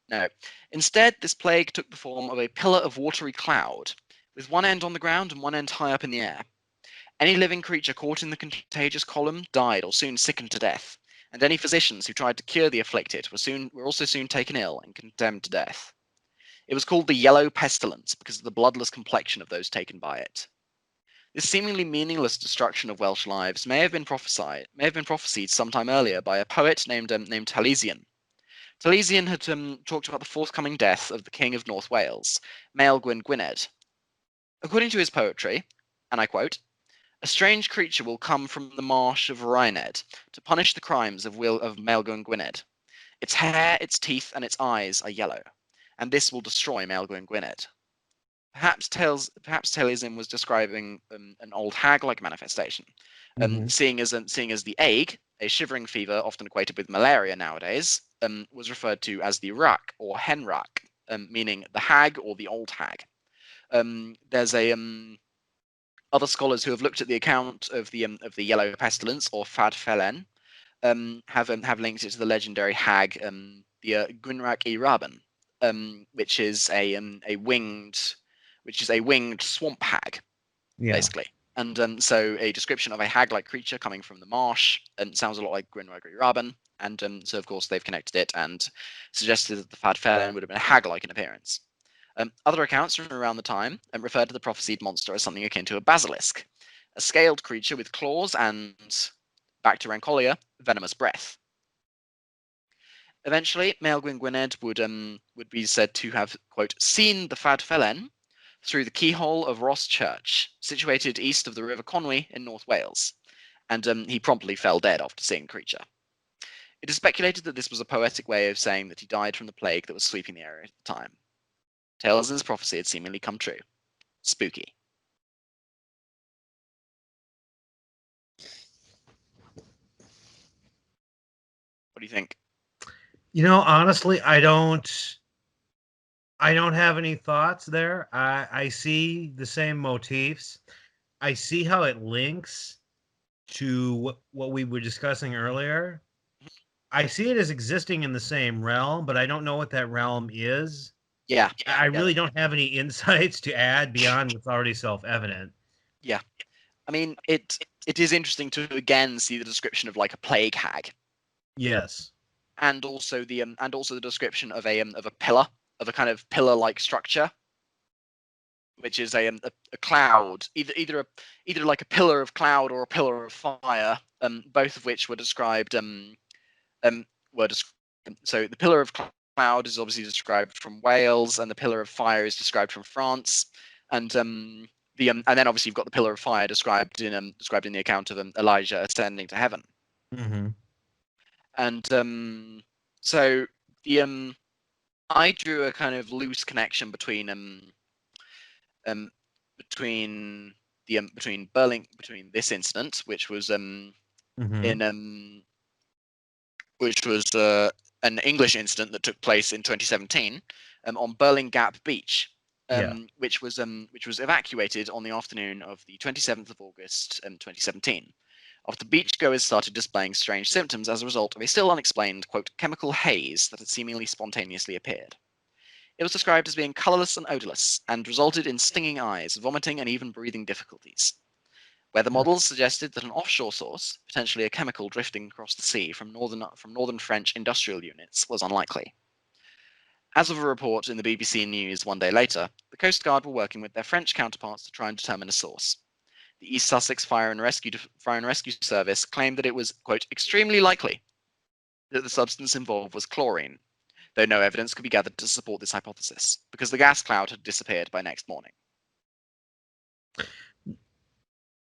No, instead, this plague took the form of a pillar of watery cloud, with one end on the ground and one end high up in the air. Any living creature caught in the contagious column died or soon sickened to death, and any physicians who tried to cure the afflicted were also soon taken ill and condemned to death. It was called the Yellow Pestilence because of the bloodless complexion of those taken by it. This seemingly meaningless destruction of Welsh lives may have been prophesied sometime earlier by a poet named Taliesin. Taliesin had talked about the forthcoming death of the King of North Wales, Maelgwn Gwynedd. According to his poetry, and I quote, "A strange creature will come from the marsh of Rhyned to punish the crimes of Maelgwn Gwynedd. Its hair, its teeth, and its eyes are yellow, and this will destroy Maelgwn Gwynedd." Perhaps Taliesin was describing an old hag-like manifestation, Mm-hmm. seeing as the ague, a shivering fever often equated with malaria nowadays, was referred to as the rak or hen rak, meaning the hag or the old hag. There's a other scholars who have looked at the account of the yellow pestilence or fad felen have linked it to the legendary hag the Gwynrak y Raben, which is a winged swamp hag, Yeah. basically. And so a description of a hag-like creature coming from the marsh and sounds a lot like Gwynrak y Raben. And so of course they've connected it and suggested that the Fad Felen would have been a hag-like in appearance. Other accounts from around the time refer to the prophesied monster as something akin to a basilisk, a scaled creature with claws and, back to Rancolia, venomous breath. Eventually, Maelgwn Gwynedd would be said to have, quote, seen the Fad Felen through the keyhole of Ross Church, situated east of the River Conwy in North Wales, and he promptly fell dead after seeing the creature. It is speculated that this was a poetic way of saying that he died from the plague that was sweeping the area at the time. Tales's prophecy had seemingly come true. Spooky. What do you think? Honestly, I don't have any thoughts there. I see the same motifs. I see how it links to what we were discussing earlier. I see it as existing in the same realm, but I don't know what that realm is. Yeah, I yeah, really don't have any insights to add beyond what's already self-evident. yeah. I mean, it is interesting to again see the description of like a plague hag, Yes. and also the description of a pillar, of a kind of pillar-like structure, which is a cloud, either like a pillar of cloud or a pillar of fire, both of which were described um were described. So the pillar of cloud is obviously described from Wales, and the pillar of fire is described from France, and and then obviously you've got the pillar of fire described in the account of Elijah ascending to heaven. Mm-hmm. And so the I drew a kind of loose connection um between between this incident, which was Mm-hmm. in which was an English incident that took place in 2017 on Burling Gap Beach, Yeah. which was evacuated on the afternoon of the 27th of August 2017, after beachgoers started displaying strange symptoms as a result of a still unexplained, quote, chemical haze that had seemingly spontaneously appeared. It was described as being colorless and odorless, and resulted in stinging eyes, vomiting, and even breathing difficulties. Weather models suggested that an offshore source, potentially a chemical drifting across the sea from northern French industrial units, was unlikely. As of a report in the BBC News one day later, the Coast Guard were working with their French counterparts to try and determine a source. The East Sussex Fire and Rescue Service claimed that it was, quote, extremely likely that the substance involved was chlorine, though no evidence could be gathered to support this hypothesis, because the gas cloud had disappeared by next morning.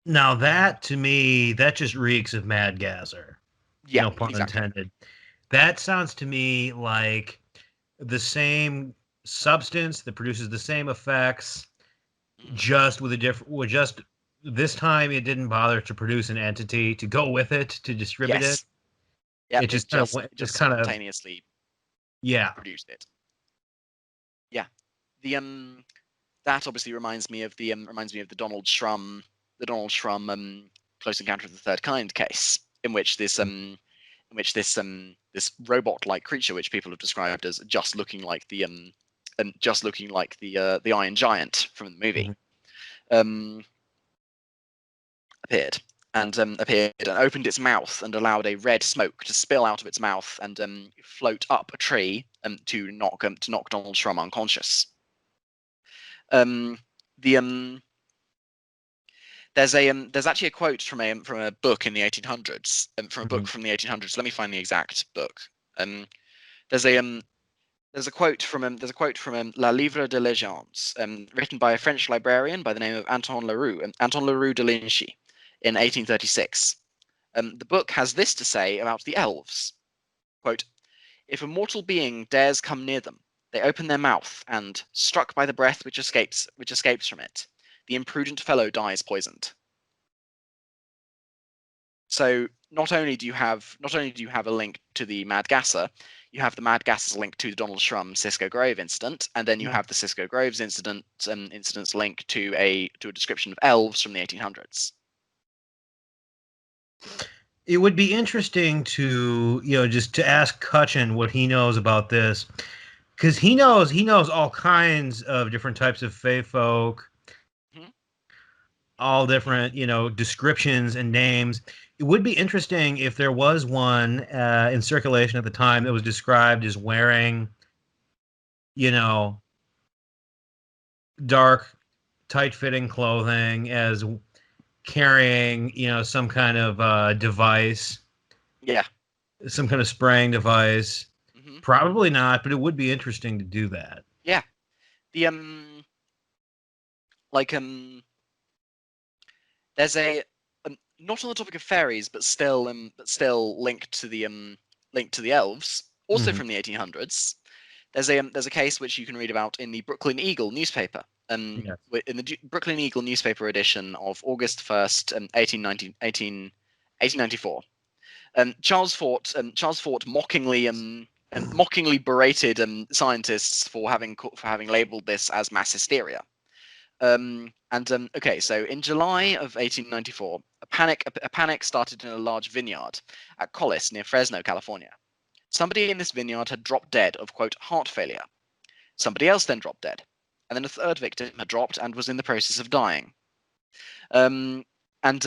Now that to me, that just reeks of Mad Gasser. Yeah, No pun exactly. intended. That sounds to me like the same substance that produces the same effects, Mhm. just with a different. With just this time, it didn't bother to produce an entity to go with it to distribute it. Yes. Yep. It just kind of went. It Just just kind of spontaneously yeah. produced it. Yeah. The that obviously reminds me of the Donald Shrum Close Encounter of the Third Kind case, in which this robot-like creature, which people have described as just looking like the Iron Giant from the movie, Mhm. um, appeared appeared and opened its mouth and allowed a red smoke to spill out of its mouth and float up a tree to knock Donald Trump unconscious. Um, the There's actually a quote from a book in the 1800s, from a book Mhm. from the 1800s. Let me find the exact book. Um, there's a there's a quote from La Livre de Légendes, written by a French librarian by the name of Anton Leroux de Linchy, in 1836. The book has this to say about the elves: quote, "If a mortal being dares come near them, they open their mouth, and, struck by the breath which escapes from it, the imprudent fellow dies poisoned." So not only do you have a link to the Mad Gasser, you have the Mad Gasser's link to the Donald Shrum Cisco Grove incident, and then you Yeah. have the Cisco Groves incident's link to a description of elves from the 1800s. It would be interesting to just to ask Cutchin what he knows about this, because he knows all kinds of different types of fae folk, Mhm. all different descriptions and names. It would be interesting if there was one in circulation at the time that was described as wearing you know dark, tight fitting clothing, as carrying some kind of device, Yeah. some kind of spraying device. Hmm. Probably not, but it would be interesting to do that. Yeah. The like there's a not on the topic of fairies, but still linked to the elves, also Hmm. from the 1800s. There's a case which you can read about in the Brooklyn Eagle newspaper. Yes. In the Brooklyn Eagle newspaper edition of August 1st, 1894. Charles Fort mockingly berated scientists for having labeled this as mass hysteria. Okay, so in July of 1894, a panic started in a large vineyard at Collis near Fresno, California. Somebody in this vineyard had dropped dead of, quote, heart failure. Somebody else then dropped dead, and then a third victim had dropped and was in the process of dying. Um, and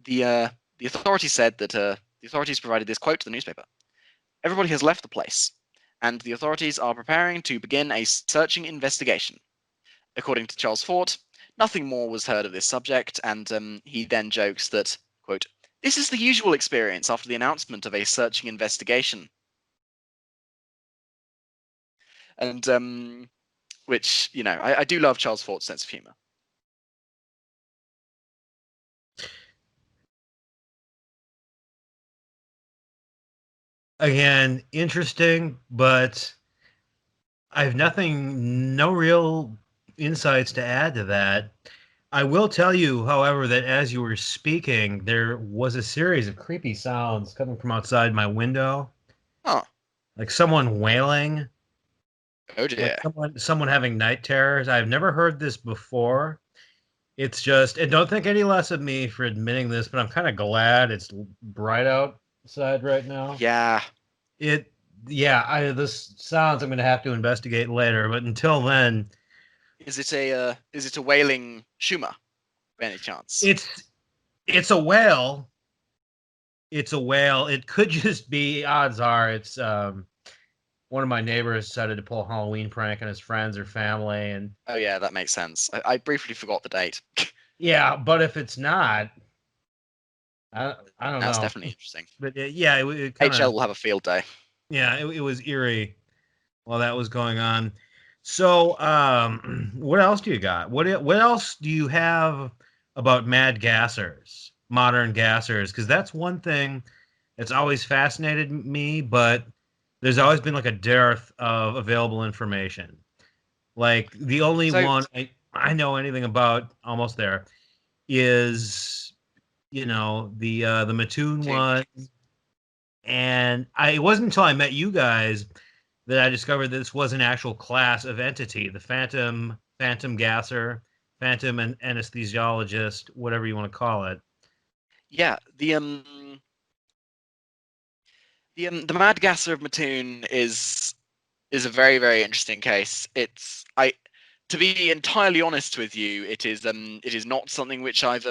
the authorities said that the authorities provided this quote to the newspaper: "Everybody has left the place, and the authorities are preparing to begin a searching investigation." According to Charles Fort, nothing more was heard of this subject, and he then jokes that, quote, "This is the usual experience after the announcement of a searching investigation." And which, I do love Charles Fort's sense of humor. Again, interesting, but I have no real insights to add to that. I will tell you, however, that as you were speaking, there was a series of creepy sounds coming from outside my window, Oh, like someone wailing, oh like dear. someone having night terrors. I've never heard this before. It's just, and don't think any less of me for admitting this, but I'm kind of glad it's bright outside right now. Yeah. It, yeah, this sounds I'm going to have to investigate later, but until then, Is it a wailing Schumer by any chance? it's it's a whale. It's a whale. It could just be. Odds are, it's one of my neighbors decided to pull a Halloween prank on his friends or family, and Oh yeah, that makes sense. I briefly forgot the date. yeah. But if it's not, I don't That's know. definitely interesting. But yeah, it kind HL of will have a field day. yeah, it was eerie while that was going on. So, what else do you got? What else do you have about mad gassers, modern gassers, because that's one thing that's always fascinated me, but there's always been like a dearth of available information. Like the only So, one I know anything about almost there is the Mattoon Tune. one, and it wasn't until I met you guys that I discovered that this was an actual class of entity, the phantom gasser, phantom and anesthesiologist, whatever you want to call it. Yeah, the Mad Gasser of Mattoon is a very, very interesting case. To be entirely honest with you, it is not something which I've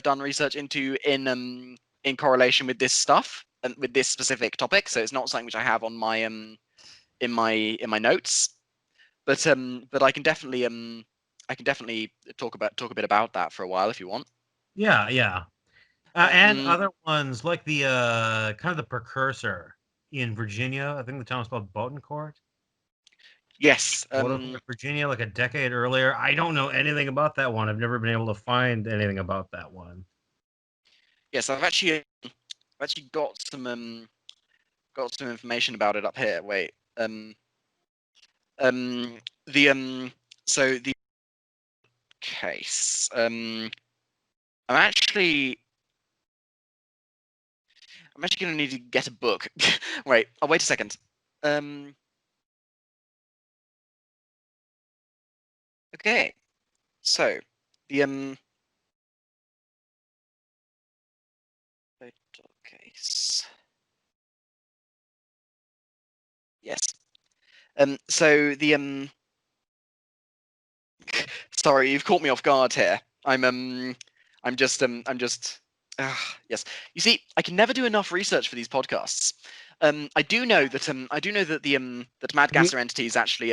done research into in correlation with this stuff and with this specific topic. So it's not something which I have on my in my notes. But I can definitely talk a bit about that for a while if you want. Yeah, yeah. And Um, other ones like the kind of the precursor in Virginia. I think the town was called Beautoncourt. yes. Beautoncourt, Virginia, like a decade earlier. I don't know anything about that one. I've never been able to find anything about that one. Yes, I've actually got some information about it up here. Wait. The so the case. I'm actually going to need to get a book. Wait. Oh, wait a second. Okay. So the case. Yes. So the Sorry, you've caught me off guard here. I'm just. Yes. You see, I can never do enough research for these podcasts. I do know that the that Mad We, Gasser entities actually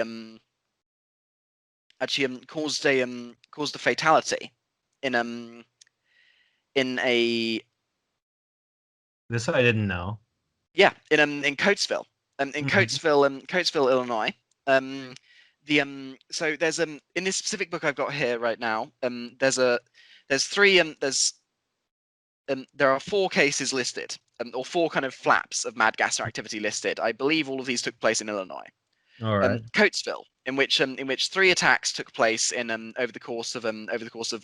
caused a fatality in in a this I didn't know. in Coatesville Mhm. Coatesville, Illinois. So there's in this specific book I've got here right now. There's three there are four cases listed, or four kind of flaps of Mad Gasser activity listed. I believe all of these took place in Illinois. All right. Coatesville, in which three attacks took place in over the course of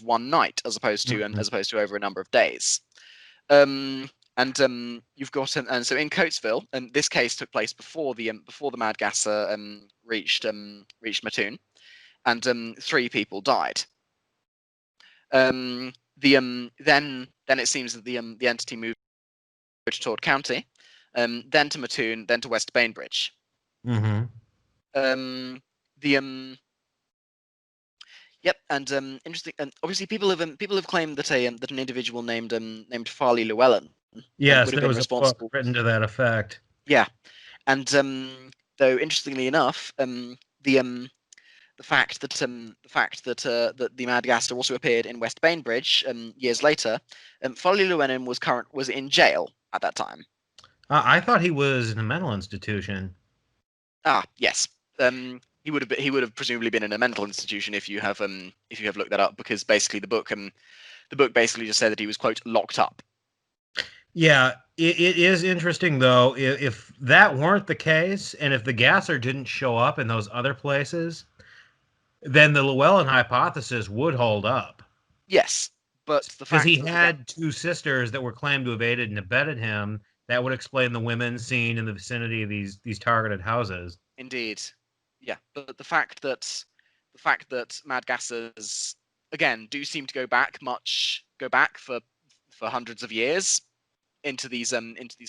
one night, Mhm. as opposed to over a number of days. Um, you've got and so in Coatesville, and this case took place before the Mad Gasser reached Mattoon, and three people died. Then it seems that the entity moved to Todd County, then to Mattoon, then to West Bainbridge. Mm-hmm. The Yep, and interesting. And obviously, people have claimed that that an individual named Farley Llewellyn Yes, would have there been was a book responsible. written to that effect. Yeah, and though interestingly enough, the fact that the Mad Gaster also appeared in West Bainbridge years later, Farley Llewellyn was in jail at that time. I thought he was in a mental institution. Ah, yes. He would have presumably been in a mental institution if you have looked that up, because basically the book basically just said that he was, quote, locked up. Yeah, it is interesting though. If that weren't the case, and if the gasser didn't show up in those other places, then the Llewellyn hypothesis would hold up. Yes, but the Because fact he that had two sisters that were claimed to have aided and abetted him. That would explain the women seen in the vicinity of these targeted houses. indeed, yeah, but the fact that Mad Gassers again do seem to go back for hundreds of years into these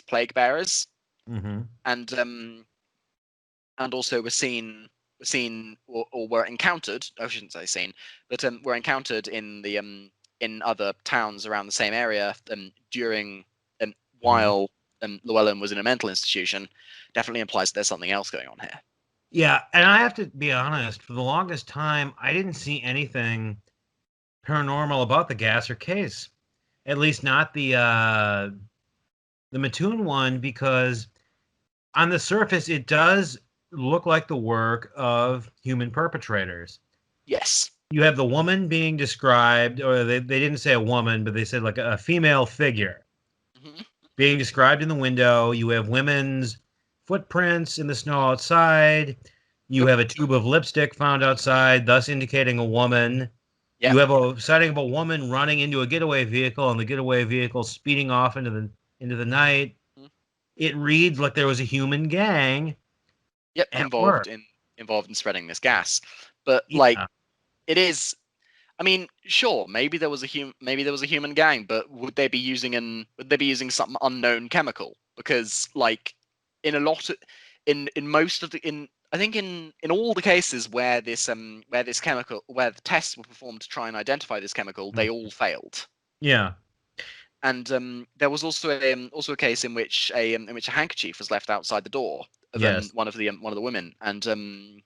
plague bearers, Mm-hmm. and also were seen or were encountered. I shouldn't say seen, but were encountered in other towns around the same area during Mm-hmm. while Llewellyn was in a mental institution. Definitely implies that there's something else going on here. Yeah, and I have to be honest, for the longest time, I didn't see anything paranormal about the Gasser case. At least not the Mattoon one, because on the surface it does look like the work of human perpetrators. Yes. you have the woman being described, or they didn't say a woman, but they said like a female figure Hmm. being described in the window. You have women's footprints in the snow outside. You Yep. have a tube of lipstick found outside, thus indicating a woman. You Yep. have a sighting of a woman running into a getaway vehicle, and the getaway vehicle speeding off into the night. Mhm. It reads like there was a human gang Yep. at work. Involved in spreading this gas, but like Yeah, it is. I mean, sure, maybe there was a human gang, but would they be using some unknown chemical? Because like in a lot of, in most of the in I think in all the cases where this chemical where the tests were performed to try and identify this chemical, they all failed. yeah, And there was also a case in which a handkerchief was left outside the door of yes. one of the women, and and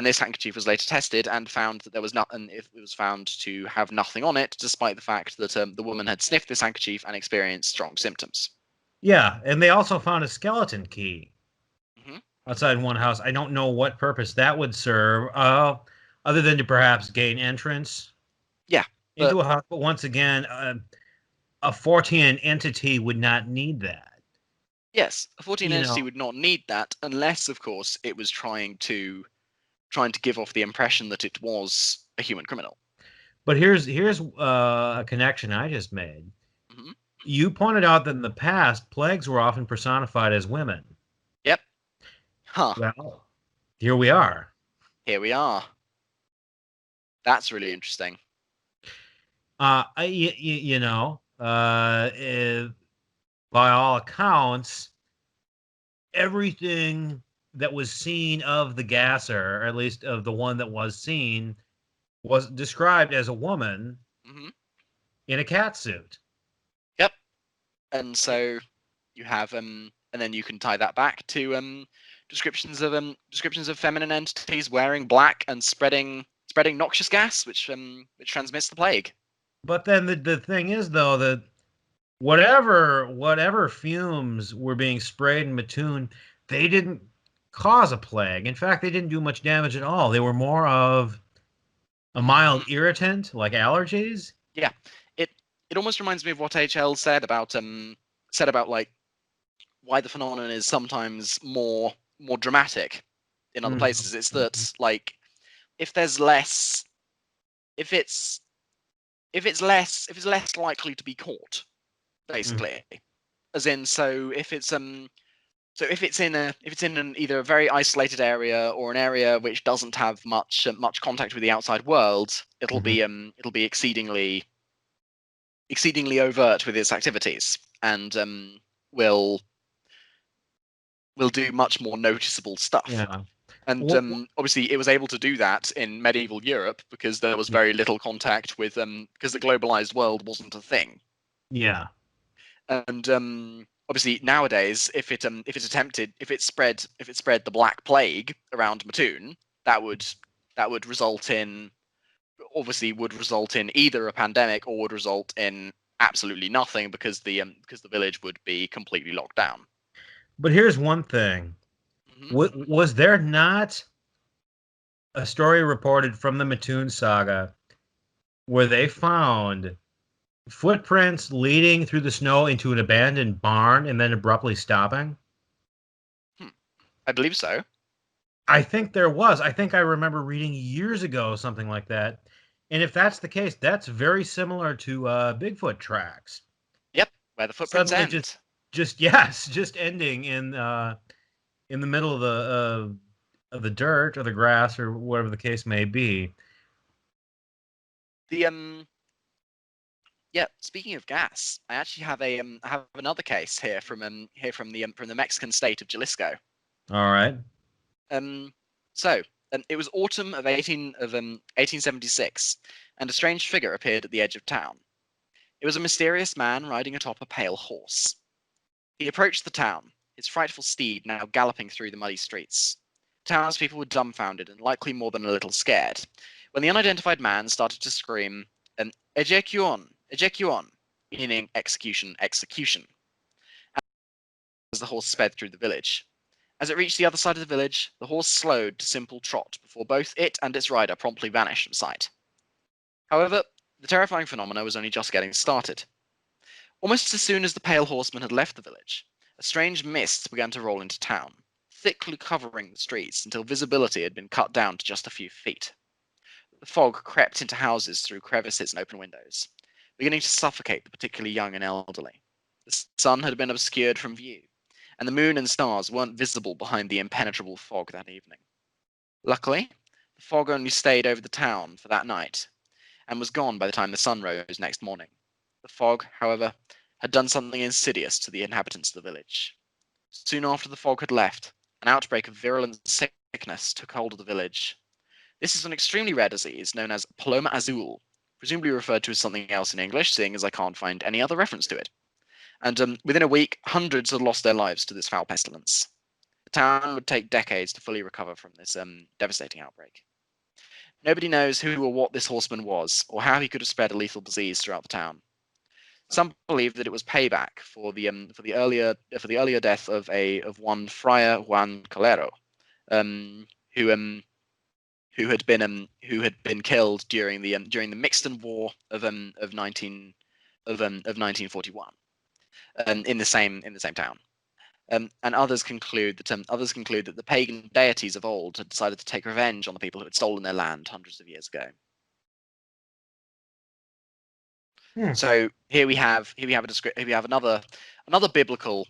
this handkerchief was later tested and found that there was not, and it was found to have nothing on it, despite the fact that the woman had sniffed this handkerchief and experienced strong symptoms. Yeah, and they also found a skeleton key Hmm. outside one house. I don't know what purpose that would serve, other than to perhaps gain entrance Yeah, but into a house. But once again, a Fortean entity would not need that. yes, a 14 You entity know, would not need that unless, of course, it was trying to give off the impression that it was a human criminal. but here's a connection I just made. Hmm. You pointed out that in the past, plagues were often personified as women. Yep. Huh. Well, here we are. Here we are. That's really interesting. You know, by all accounts, everything that was seen of the gasser, or at least of the one that was seen, was described as a woman Hmm. in a cat suit. Yep. And so you have and then you can tie that back to descriptions of feminine entities wearing black and spreading noxious gas, which transmits the plague. But then the thing is, though, that whatever fumes were being sprayed in Mattoon, they didn't cause a plague. In fact, they didn't do much damage at all. They were more of a mild Mhm. irritant, like allergies. Yeah, it it almost reminds me of what HL said about like why the phenomenon is sometimes more dramatic in other Mhm. places. It's that like if there's less if it's if it's less likely to be caught, Mhm. basically. As in, so if it's in an either a very isolated area or an area which doesn't have much contact with the outside world, Mhm. it'll be exceedingly overt with its activities, and will do much more noticeable stuff. Yeah. And Wh- obviously, it was able to do that in medieval Europe because there was Yeah. very little contact with because the globalized world wasn't a thing. Yeah. And obviously nowadays, if it spread the Black Plague around Mattoon, that would result in obviously would result in either a pandemic or would result in absolutely nothing because the village would be completely locked down. But here's one thing. Hmm. Was there not a story reported from the Mattoon saga where they found footprints leading through the snow into an abandoned barn and then abruptly stopping? Hmm. I believe so. I think there was. I think I remember reading years ago something like that. And if that's the case, that's very similar to Bigfoot tracks. Yep, where the footprints Suddenly, just end. just yes, just ending in the middle of the dirt or the grass or whatever the case may be. The Yeah, speaking of gas, I actually have I have another case here from the Mexican state of Jalisco. All right. Um, so it was autumn of 1876, and a strange figure appeared at the edge of town. It was a mysterious man riding atop a pale horse. He approached the town, his frightful steed now galloping through the muddy streets. Townspeople were dumbfounded and likely more than a little scared, when the unidentified man started to scream, "Ejecuon, ejecuon," meaning execution, execution, as the horse sped through the village. As it reached the other side of the village, the horse slowed to simple trot before both it and its rider promptly vanished from sight. However, the terrifying phenomena was only just getting started. Almost as soon as the pale horseman had left the village, a strange mist began to roll into town, thickly covering the streets until visibility had been cut down to just a few feet. The fog crept into houses through crevices and open windows, beginning to suffocate the particularly young and elderly. The sun had been obscured from view, and the moon and stars weren't visible behind the impenetrable fog that evening. Luckily, the fog only stayed over the town for that night, and was gone by the time the sun rose next morning. The fog, however, had done something insidious to the inhabitants of the village. Soon after the fog had left, an outbreak of virulent sickness took hold of the village. This is an extremely rare disease known as paloma azul, presumably referred to as something else in English, seeing as I can't find any other reference to it. And within a week, hundreds had lost their lives to this foul pestilence. The town would take decades to fully recover from this devastating outbreak. Nobody knows who or what this horseman was, or how he could have spread a lethal disease throughout the town. Some believe that it was payback for the earlier death of one Friar Juan Calero, who had been killed during the Mixton War of 1941, in the same town. And others conclude that the pagan deities of old had decided to take revenge on the people who had stolen their land hundreds of years ago. So here we have another biblical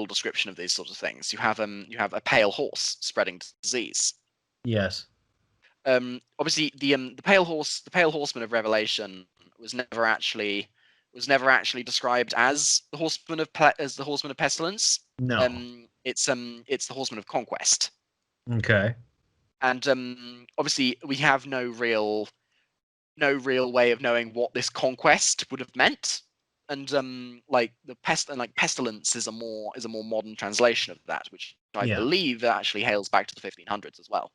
description of these sorts of things. You have a pale horse spreading disease. Yes. Obviously, the pale horseman of Revelation was never actually described as the horseman of pestilence. No. It's the horseman of conquest. Okay. And obviously, we have no real way of knowing what this conquest would have meant. And pestilence is a more modern translation of that, which I believe actually hails back to the 1500s as well.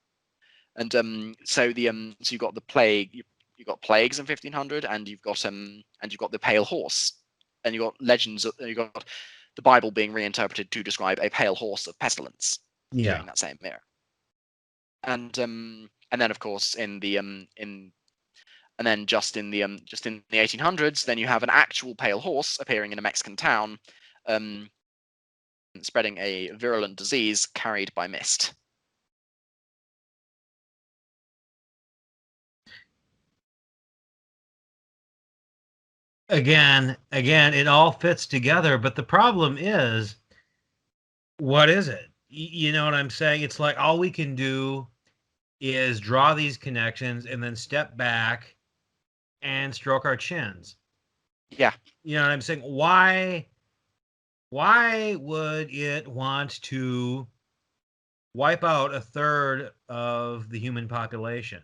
And so you got the plague, you got plagues in 1500, and you've got the pale horse, and you got legends, you got the Bible being reinterpreted to describe a pale horse of pestilence during that same era. And then of course in the 1800s, then you have an actual pale horse appearing in a Mexican town, spreading a virulent disease carried by mist. Again, it all fits together, but the problem is, what is it? You know what I'm saying? It's like all we can do is draw these connections and then step back and stroke our chins. Yeah. You know what I'm saying? Why would it want to wipe out a third of the human population?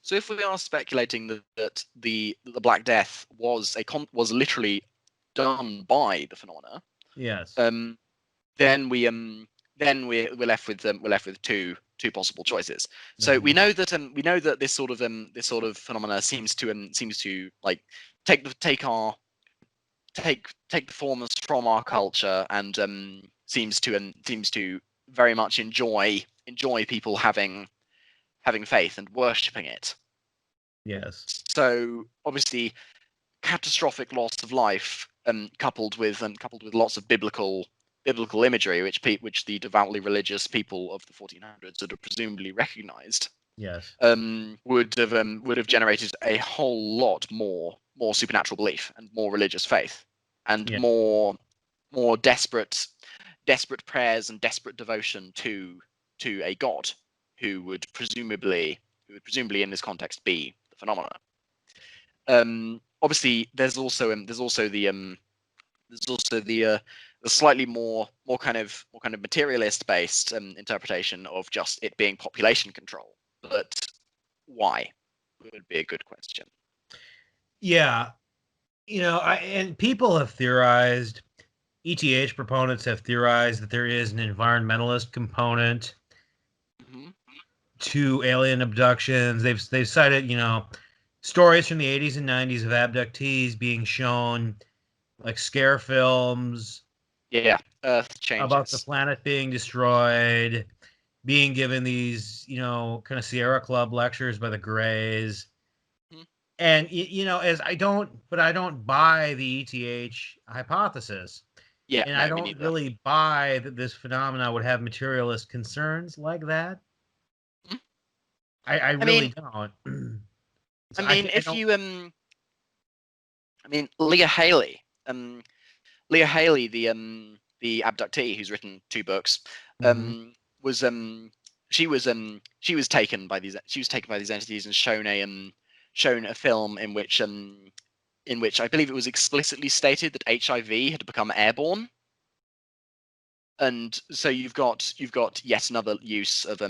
So if we are speculating that the Black Death was literally done by the phenomena, yes, then we're left with two possible choices. So we know that this sort of phenomena seems to like take the forms from our culture, and seems to very much enjoy people having faith and worshipping it. yes. So obviously, catastrophic loss of life, coupled with lots of biblical imagery, which the devoutly religious people of the 1400s would have presumably recognized, Yes. Would have generated a whole lot more supernatural belief and more religious faith, and more desperate prayers and desperate devotion to a god who would presumably in this context be the phenomena. Obviously, there's also the slightly more kind of materialist based interpretation of just it being population control. But why would be a good question. Yeah, and people have theorized. ETH proponents have theorized that there is an environmentalist component to alien abductions. They've cited, stories from the 80s and 90s of abductees being shown like scare films Yeah, Earth about the changes. planet being destroyed, being given these, kind of Sierra Club lectures by the Greys. Mhm. And as I don't buy the ETH hypothesis, Yeah, and I no, me don't neither. really buy that this phenomena would have materialist concerns like that. Mhm. I I really mean, don't. I So mean, I if don't. you I mean, Leah Haley, the abductee who's written 2 books, Mhm. was she was taken by these entities and shown a film in which I believe it was explicitly stated that HIV had become airborne, and so you've got yet another use of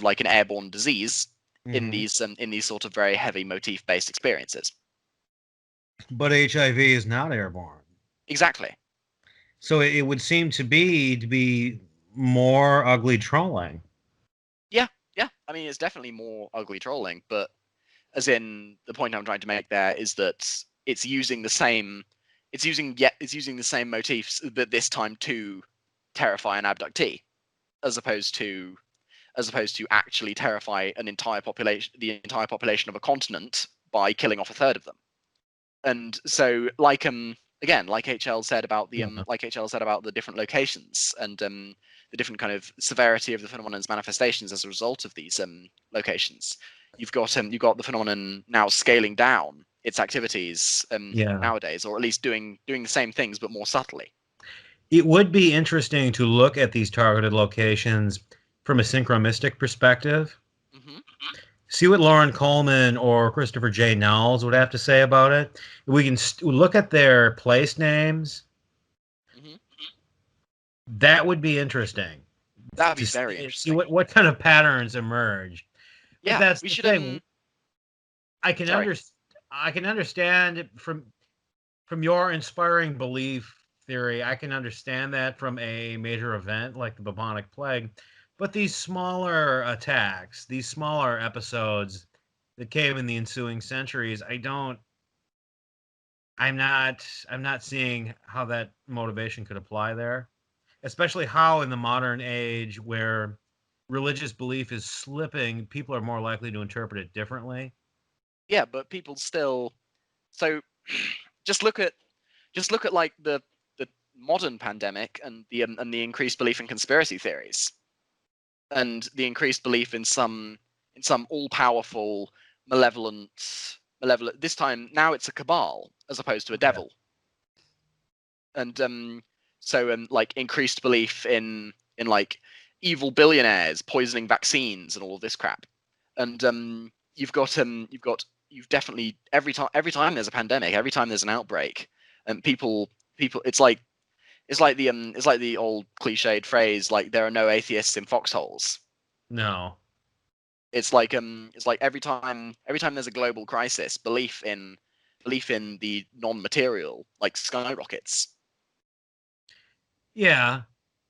like an airborne disease Mhm. in these sort of very heavy motif based experiences. But HIV is not airborne, Exactly. so it would seem to be more ugly trolling. Yeah, yeah. I mean, it's definitely more ugly trolling, but as in the point I'm trying to make there is that it's using the same, it's using the same motifs, but this time to terrify an abductee, as opposed to actually terrify the entire population of a continent by killing off a third of them. And so, again, Yeah. like HL said about the different locations and the different kind of severity of the phenomenon's manifestations as a result of these locations. You've got the phenomenon now scaling down its activities Yeah. nowadays, or at least doing the same things but more subtly. It would be interesting to look at these targeted locations from a synchromistic perspective. Hmm. See what Lauren Coleman or Christopher J. Knowles would have to say about it. We can look at their place names. Hmm. That would be interesting That would to be very see interesting. what kind of patterns emerge. But Yeah, that's we the should. thing. I can Sorry. under, I can understand from your inspiring belief theory. I can understand that from a major event like the bubonic plague. But these smaller attacks, these smaller episodes that came in the ensuing centuries, I'm not seeing how that motivation could apply there, especially how in the modern age where religious belief is slipping, people are more likely to interpret it differently. Yeah, but people still. So just look at like the modern pandemic and the increased belief in conspiracy theories and the increased belief in some all powerful malevolent, this time now it's a cabal as opposed to a Yeah. devil, and like increased belief in like evil billionaires poisoning vaccines and all of this crap, and you've definitely every time there's a pandemic, every time there's an outbreak, and people it's like the old cliched phrase, like there are no atheists in foxholes. No. It's like every time there's a global crisis, belief in the non-material like skyrockets. Yeah.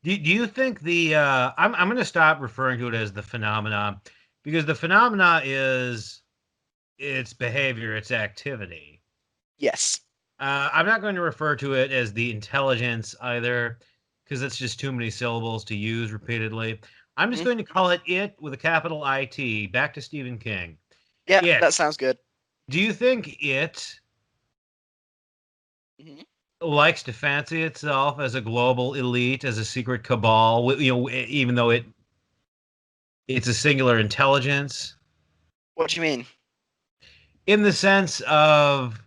Do you think I'm going to stop referring to it as the phenomena because the phenomena is its behavior, its activity. Yes. I'm not going to refer to it as the intelligence either, because that's just too many syllables to use repeatedly. I'm just Mhm. going to call it with a capital IT. Back to Stephen King. Yeah, It. that sounds good. Do you think it Hmm. likes to fancy itself as a global elite, as a secret cabal? Even though it's a singular intelligence, What do you mean? in the sense of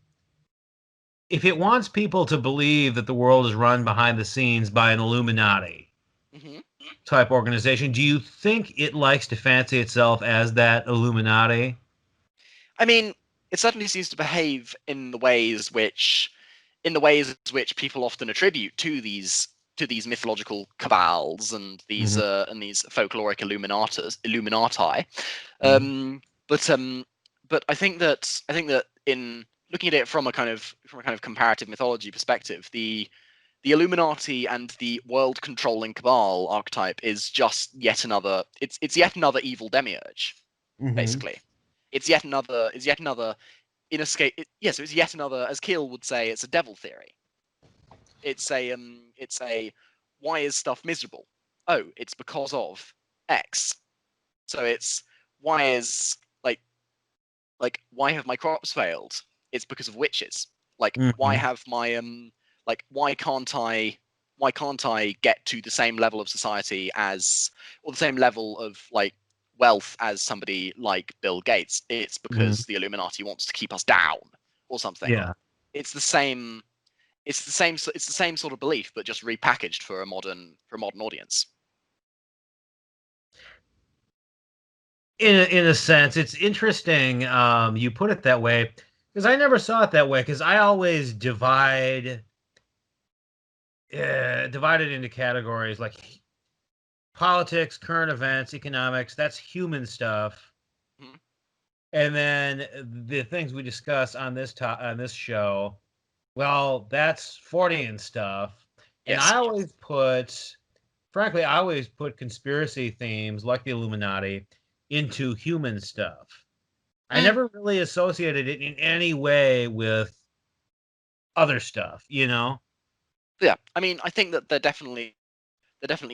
if it wants people to believe that the world is run behind the scenes by an Illuminati Hmm. type organization. Do you think it likes to fancy itself as that Illuminati? I mean, it certainly seems to behave in the ways which people often attribute to these mythological cabals Mm-hmm. and these folkloric illuminati. Mm-hmm. Um, but um, but I think that in looking at it from a kind of comparative mythology perspective, the Illuminati and the world controlling cabal archetype is just yet another. It's yet another evil demiurge, Mm-hmm. basically. It's yet another inescape. Yeah, so it's yet another, as Keel would say, it's a devil theory. it's a why is stuff miserable? Oh, it's because of X. So it's why is why have my crops failed? It's because of witches. Like why Mhm. have my why can't I get to the same level of society as or the same level of like wealth as somebody like Bill Gates? It's Mhm. because the Illuminati wants to keep us down or something. Yeah. It's the same it's the same sort of belief but just repackaged for a modern audience. In a sense, it's interesting. You put it that way because I never saw it that way. Because I always divided into categories like politics, current events, economics. That's human stuff, Mhm. and then the things we discuss on on this show. Well, that's Fortean stuff, and Yes. frankly, I always put conspiracy themes like the Illuminati into human stuff. I Mm. never really associated it in any way with other stuff, you know? Yeah. I mean, I think that there definitely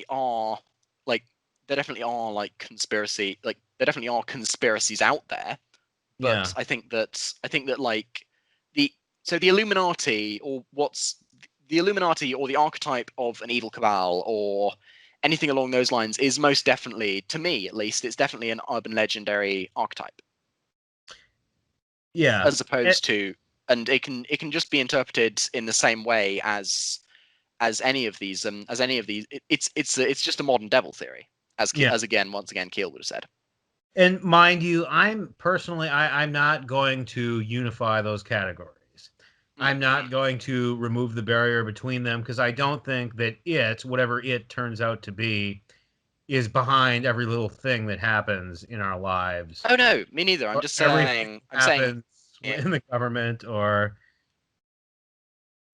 are like there definitely are conspiracies out there, but Yeah. I think that like the the Illuminati or the Illuminati or the archetype of an evil cabal or anything along those lines is most definitely, to me at least, it's definitely an urban legendary archetype Yeah. as Eh, opposed to, and it can just be interpreted in the same way as any of these it's just a modern devil theory yeah. as again once again Keel would have said. And mind you, I'm not going to unify those categories. Mm. I'm not going to remove the barrier between them because I don't think that whatever it turns out to be, is behind every little thing that happens in our lives. Oh no, me neither. I'm Or just everything saying. I'm that saying happens here. in the government or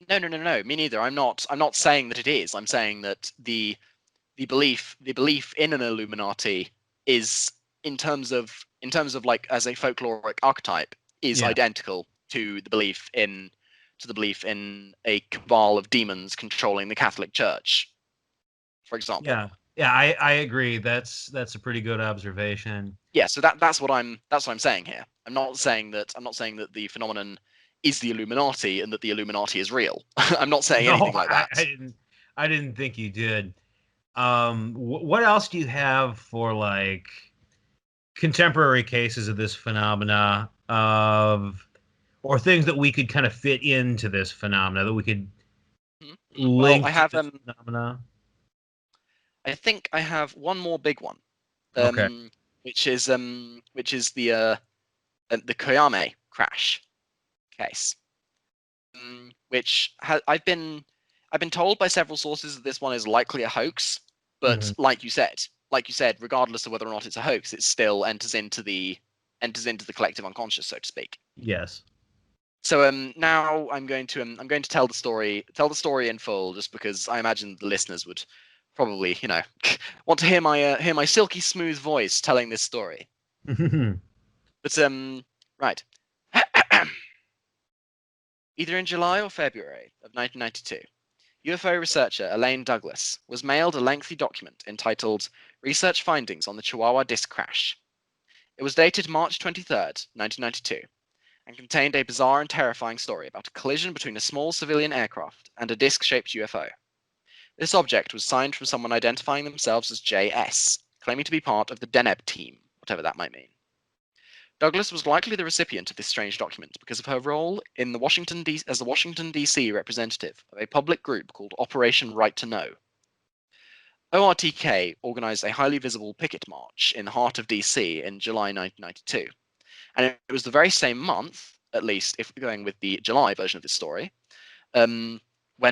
No, no, no, no. Me neither. I'm not. I'm not saying that it is. I'm saying that the belief in an Illuminati is in terms of like as a folkloric archetype is yeah. identical to the belief in a cabal of demons controlling the Catholic Church, for example. Yeah. Yeah, I agree. That's a pretty good observation. Yeah, so that's what I'm saying here. I'm not saying that the phenomenon is the Illuminati and that the Illuminati is real. I'm not saying No, anything like that. I didn't think you did. What else do you have for like contemporary cases of this phenomena of or things that we could kind of fit into this phenomena that we could Mhm. Well, link to this phenomena? I think I have one more big one, Okay. um, which is the Koyame crash case, I've been told by several sources that this one is likely a hoax, but Hmm. like you said, regardless of whether or not it's a hoax, it still enters into the collective unconscious, so to speak. Yes. So now I'm going to tell the story in full, just because I imagine the listeners would probably want to hear my silky smooth voice telling this story. But right. Either in July or February of 1992, UFO researcher Elaine Douglas was mailed a lengthy document entitled Research Findings on the Chihuahua Disc Crash. It was dated March 23rd, 1992, and contained a bizarre and terrifying story about a collision between a small civilian aircraft and a disc-shaped UFO. This object was signed from someone identifying themselves as JS, claiming to be part of the Deneb team, whatever that might mean. Douglas was likely the recipient of this strange document because of her role in as the Washington, D.C. representative of a public group called Operation Right to Know. ORTK organized a highly visible picket march in the heart of D.C. in July 1992, and it was the very same month, at least if we're going with the July version of this story, when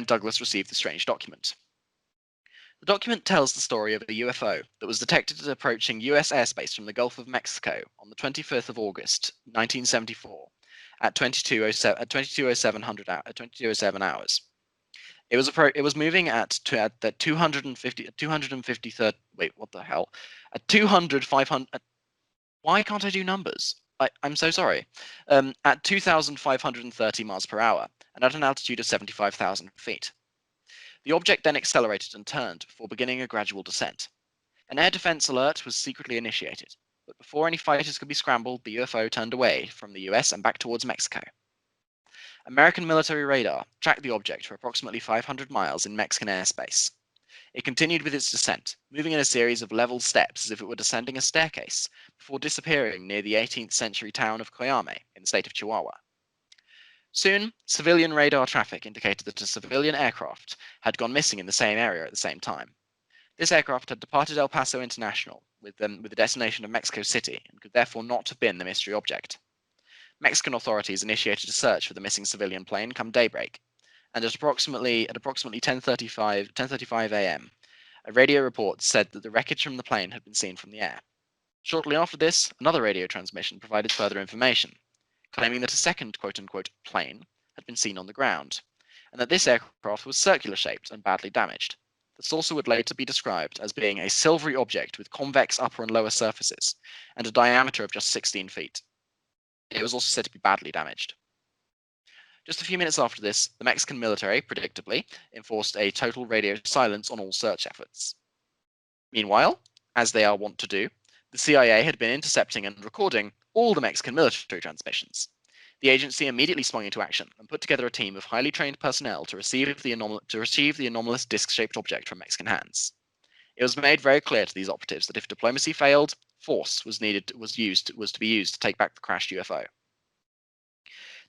Douglas received the strange document. The document tells the story of a UFO that was detected approaching US airspace from the Gulf of Mexico on the 25th of August, 1974, at 2207 hours. It was moving at the 253rd. Wait, what the hell? At 200 500. Why can't I do numbers? I'm so sorry. At 2,530 miles per hour and at an altitude of 75,000 feet. The object then accelerated and turned before beginning a gradual descent. An air defense alert was secretly initiated, but before any fighters could be scrambled, the UFO turned away from the US and back towards Mexico. American military radar tracked the object for approximately 500 miles in Mexican airspace. It continued with its descent, moving in a series of level steps as if it were descending a staircase, before disappearing near the 18th century town of Coyame in the state of Chihuahua. Soon, civilian radar traffic indicated that a civilian aircraft had gone missing in the same area at the same time. This aircraft had departed El Paso International with the destination of Mexico City and could therefore not have been the mystery object. Mexican authorities initiated a search for the missing civilian plane come daybreak, and at approximately 10:35 a.m., a radio report said that the wreckage from the plane had been seen from the air. Shortly after this, another radio transmission provided further information, claiming that a second quote-unquote plane had been seen on the ground, and that this aircraft was circular-shaped and badly damaged. The saucer would later be described as being a silvery object with convex upper and lower surfaces, and a diameter of just 16 feet. It was also said to be badly damaged. Just a few minutes after this, the Mexican military, predictably, enforced a total radio silence on all search efforts. Meanwhile, as they are wont to do, the CIA had been intercepting and recording all the Mexican military transmissions. The agency immediately sprung into action and put together a team of highly trained personnel to receive the anomalous disc-shaped object from Mexican hands. It was made very clear to these operatives that if diplomacy failed, force was to be used to take back the crashed UFO.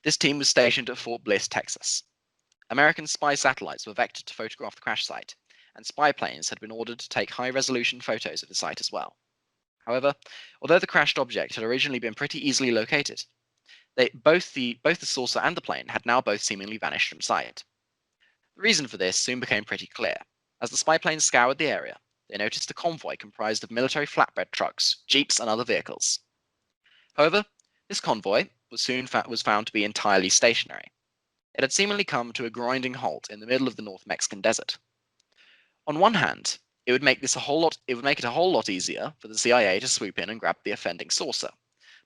This team was stationed at Fort Bliss, Texas. American spy satellites were vectored to photograph the crash site, and spy planes had been ordered to take high-resolution photos of the site as well. However, although the crashed object had originally been pretty easily located, both the saucer and the plane had now both seemingly vanished from sight. The reason for this soon became pretty clear. As the spy planes scoured the area, they noticed a convoy comprised of military flatbed trucks, jeeps, and other vehicles. However, this convoy was found to be entirely stationary. It had seemingly come to a grinding halt in the middle of the North Mexican desert. On one hand, it would make it a whole lot easier for the CIA to swoop in and grab the offending saucer.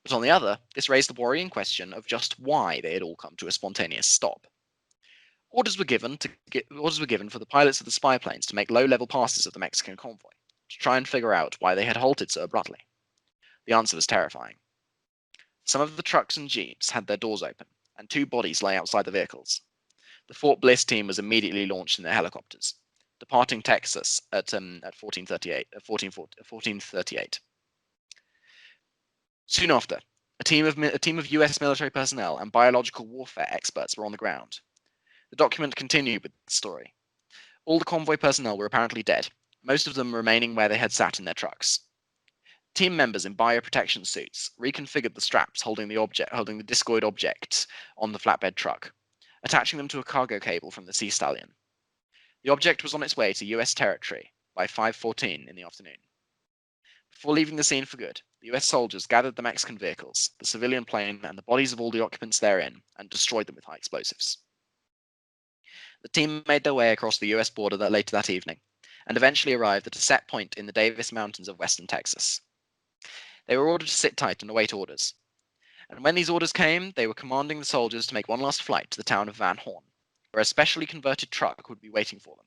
But on the other, this raised the worrying question of just why they had all come to a spontaneous stop. Orders were given for the pilots of the spy planes to make low-level passes of the Mexican convoy, to try and figure out why they had halted so abruptly. The answer was terrifying. Some of the trucks and jeeps had their doors open, and two bodies lay outside the vehicles. The Fort Bliss team was immediately launched in their helicopters, departing Texas at 1438. Soon after, a team of U.S. military personnel and biological warfare experts were on the ground. The document continued with the story. All the convoy personnel were apparently dead, most of them remaining where they had sat in their trucks. Team members in bioprotection suits reconfigured the straps holding the discoid object on the flatbed truck, attaching them to a cargo cable from the Sea Stallion. The object was on its way to US territory by 5:14 in the afternoon. Before leaving the scene for good, the US soldiers gathered the Mexican vehicles, the civilian plane, and the bodies of all the occupants therein, and destroyed them with high explosives. The team made their way across the US border later that evening, and eventually arrived at a set point in the Davis Mountains of western Texas. They were ordered to sit tight and await orders. And when these orders came, they were commanding the soldiers to make one last flight to the town of Van Horn, where a specially converted truck would be waiting for them.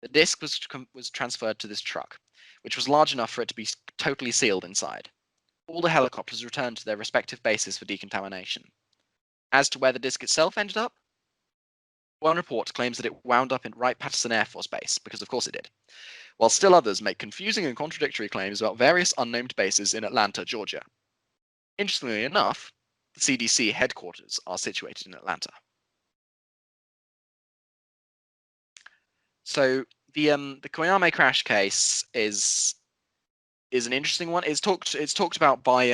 The disc was transferred to this truck, which was large enough for it to be totally sealed inside. All the helicopters returned to their respective bases for decontamination. As to where the disc itself ended up, one report claims that it wound up in Wright-Patterson Air Force Base, because of course it did, while still others make confusing and contradictory claims about various unnamed bases in Atlanta, Georgia. Interestingly enough, the CDC headquarters are situated in Atlanta. So the Koyame crash case is an interesting one. It's talked about by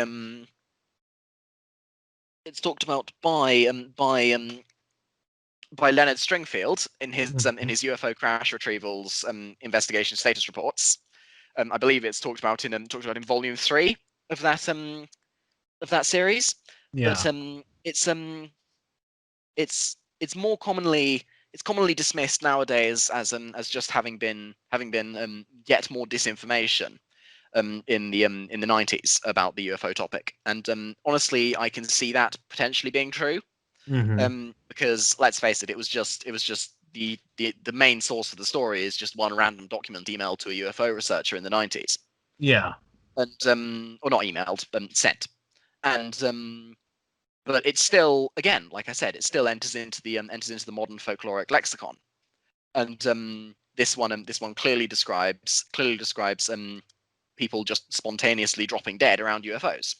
Leonard Stringfield in his UFO crash retrievals investigation status reports. I believe it's talked about in volume 3 of that series. Yeah. But it's more commonly dismissed nowadays as just having been yet more disinformation in the 90s about the UFO topic. And honestly, I can see that potentially being true. Mm-hmm. Because let's face it, it was just the main source of the story is just one random document emailed to a UFO researcher in the 90s. Yeah. And or not emailed, sent. And but it's still, again, like I said, it still enters into the modern folkloric lexicon. And this one clearly describes people just spontaneously dropping dead around UFOs.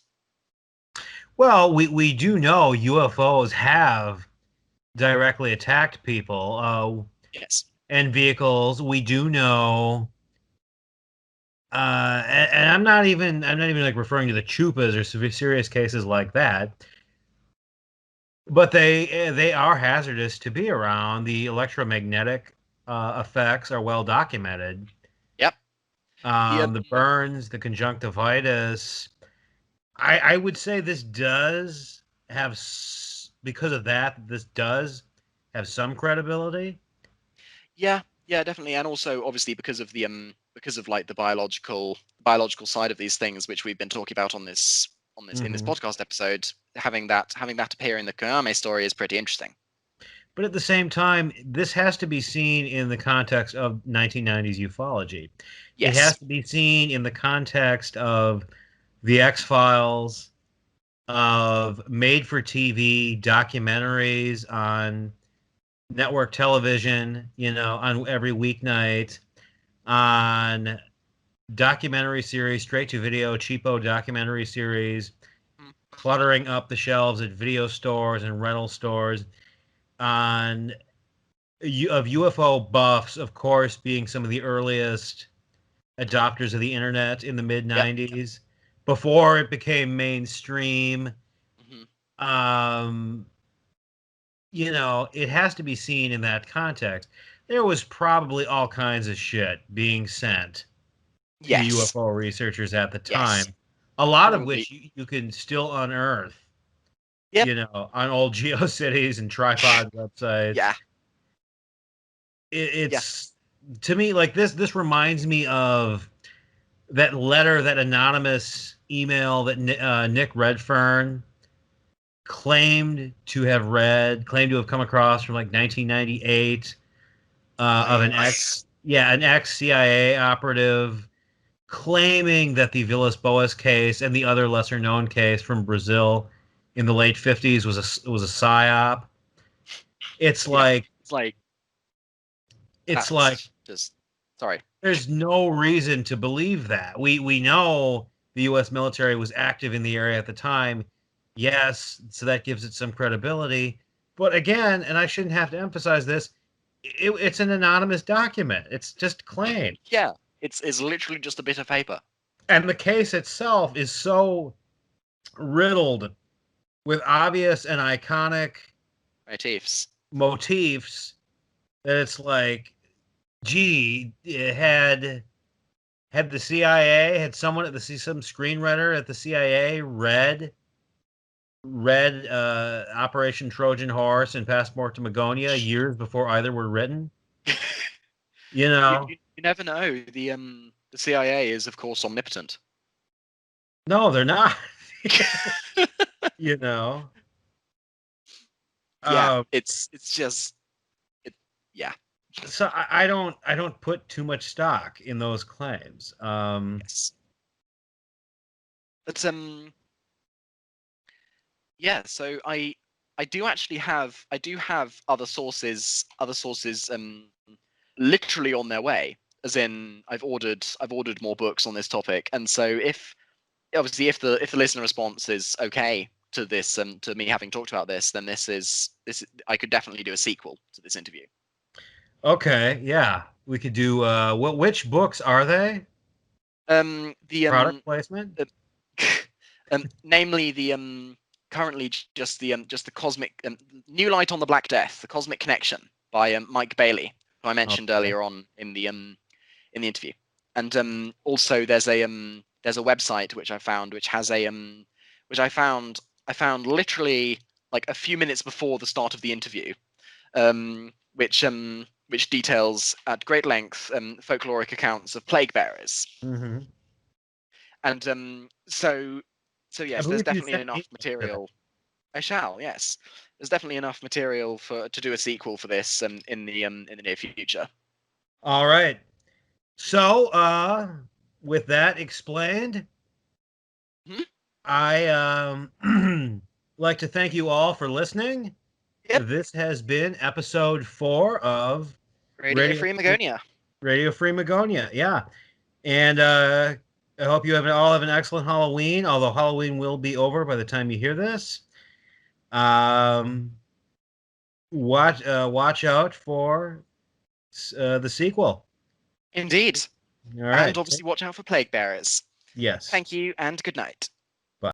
Well, we do know UFOs have directly attacked people Yes. and vehicles. We do know, and I'm not even like referring to the chupas or serious cases like that, but they are hazardous to be around. The electromagnetic effects are well documented. Yep. The burns, the conjunctivitis. I would say this does have, because of that, this does have some credibility. Yeah, yeah, definitely, and also obviously because of like the biological side of these things, which we've been talking about on this in this Hmm. podcast episode, having that appear in the Koname story is pretty interesting. But at the same time, this has to be seen in the context of 1990s ufology. It has Yes. to be seen in the context of the X-Files, of made-for-TV documentaries on network television, on every weeknight, on documentary series, straight to video, cheapo documentary series, Mm. cluttering up the shelves at video stores and rental stores, on of UFO buffs, of course, being some of the earliest adopters of the internet in the mid Yep. 90s, before it became mainstream. Hmm. Um, it has to be seen in that context. There was probably all kinds of shit being sent to Yes. UFO researchers at the time, Yes. a lot of Probably. which you can still unearth, Yep. on old GeoCities and tripod websites. Yeah. Yeah. It's, to me, like, this reminds me of that letter, that anonymous email that Nick Redfern claimed to have come across from like 1998, of an ex, Nice. yeah, an ex CIA operative claiming that the Villas Boas case and the other lesser known case from Brazil in the late 50s was a psyop. It's Yeah. like It's like it's like that's just sorry. there's no reason to believe that. We know the U.S. military was active in the area at the time. Yes, so that gives it some credibility. But again, and I shouldn't have to emphasize this, it's an anonymous document. It's just claimed. Yeah. It's literally just a bit of paper. And the case itself is so riddled with obvious and iconic Motifs. motifs that it's like, gee, had the CIA, had someone at some screenwriter at the CIA read Operation Trojan Horse and Passport to Magonia years before either were written? You know, You never know. The CIA is of course omnipotent. no, they're not. you know, Yeah, uh, it's just it, yeah. so I don't put too much stock in those claims. Yes. But yeah, so I do actually have other sources literally on their way, as in I've ordered more books on this topic. And so if obviously if the listener response is okay to this, to me having talked about this, then this I could definitely do a sequel to this interview. Okay, yeah, we could do. Which books are they? The Product placement. uh, namely the currently just the cosmic New Light on the Black Death, the Cosmic Connection by Mike Bailey, who I mentioned Okay. earlier on in the interview. And also there's a website which I found, which has a which I found literally like a few minutes before the start of the interview, which details at great length folkloric accounts of plague bearers. Mm-hmm. And so I yes, there's believe you definitely sent enough me a link to that. material. I shall. Yes, there's definitely enough material to do a sequel for this in the near future. All right. So, with that explained, Hmm? I like to thank you all for listening. Yep. This has been episode 4 of Radio Radio Free Magonia. Radio Free Magonia. Yeah, and I hope you all have an excellent Halloween. Although Halloween will be over by the time you hear this. Um, watch out for the sequel. Indeed. All And right. obviously watch out for plague bearers. Yes. Thank you and good night.